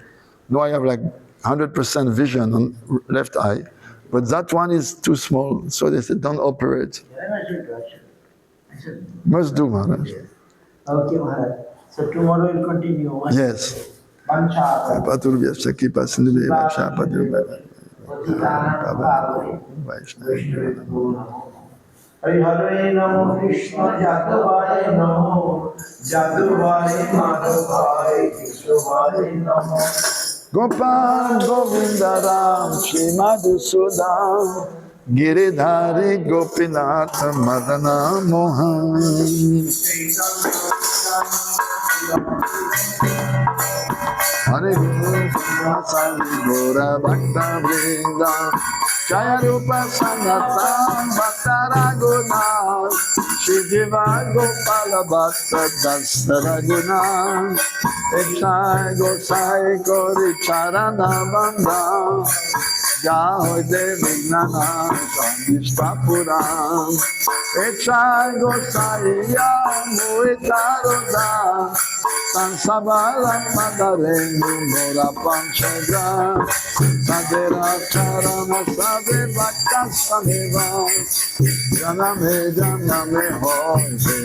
Now I have like 100% vision on left eye, but that one is too small. So they said don't operate. Then I should do. I should. Must do, Maharaj. Yes. Okay, Maharaj. So tomorrow we'll continue. Yes. Pancha. Patur vyasaki pasindile vasha patur Hare Hare Namo Krishna Jadavaya Namo Jadavaya Madhavaya Krishnavaya Namo Gopal Govinda Ram Shri Madhusudan Giridhari Gopinath Madana Mohan Hare Krishna Sari Gora Bhakta Vrinda Jaya Rupa Sanatan Bhakta Raghunath Shri Jiva Gopala Bhakta Dasa Raghunath Echai Gosai Gori Charana Bandha Jai Devi Nana Sandishta Puran Echai Gosai Yamuitaroda Sansabala Madarendu Mora Panchagra Sadera Charana Sade Bhakta Sameva Janame Hoje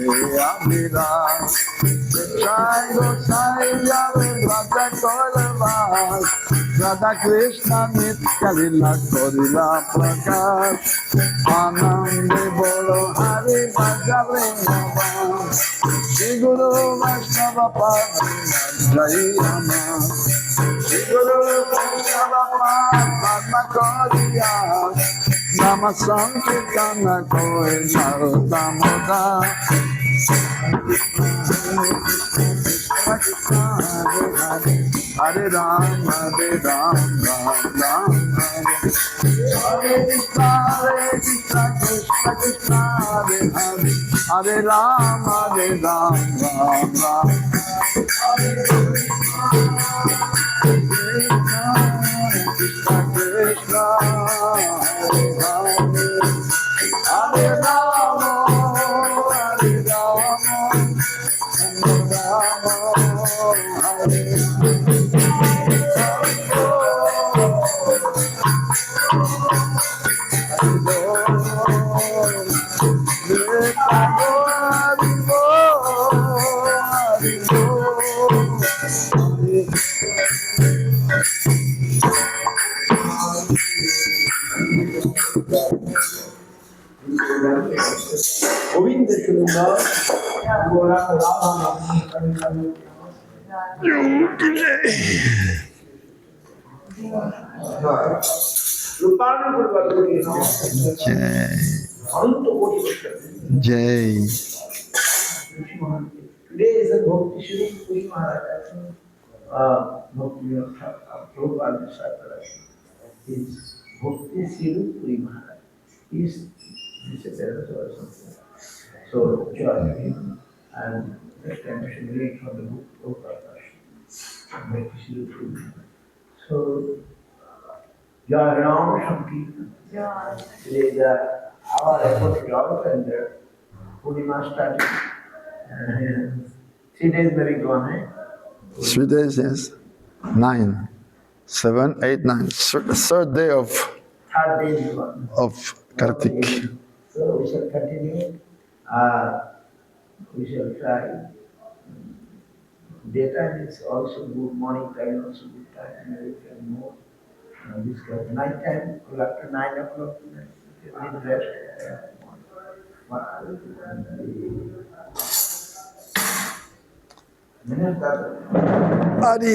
Abhira Jai Gosai Yave Radha Kolavas Radha Krishna Nitya Lila Korila Prakash Anande Bolo Hari Bhaja Vrindavan Shri Guru Vaishnava Padma Jai Rama Shri Guru Vaishnava Padma Koriya Nama Sankirtana Koi Narotamoda Hare Ram, Hare Ram, Ram Ram, Hare Krishna, Krishna Krishna, Hare Hare, Hare Ram, Hare Ram, Ram Ram. Krishna Krishna, Hare Hare, Hare Ram, Hare Ram. Govinda Shunda, Gora Rama. Rupani Guru Jai, Ananta Koti Vaishnava. Jai. Today is the Bhakti Sri Puri Maharaj. Bhaktivedanta Prabhupada disciple is Bhakti Sri Puri Maharaj. He is disappearance or something. So join him and next time I should read from the book Prabhupada. Bhakti Sri Puri Maharaj. So Jai Ram Sankirtan. Today is our effort is out and Purnima started. 3 days maybe gone, eh? 3 days, yes. 9, 7, 8, 9. Third day of Third day is gone. Kartika. So we shall continue. We shall try. Daytime is also good, morning time also good time. Maybe we can more. This kind of night time, after 9 o'clock, we need rest. Adi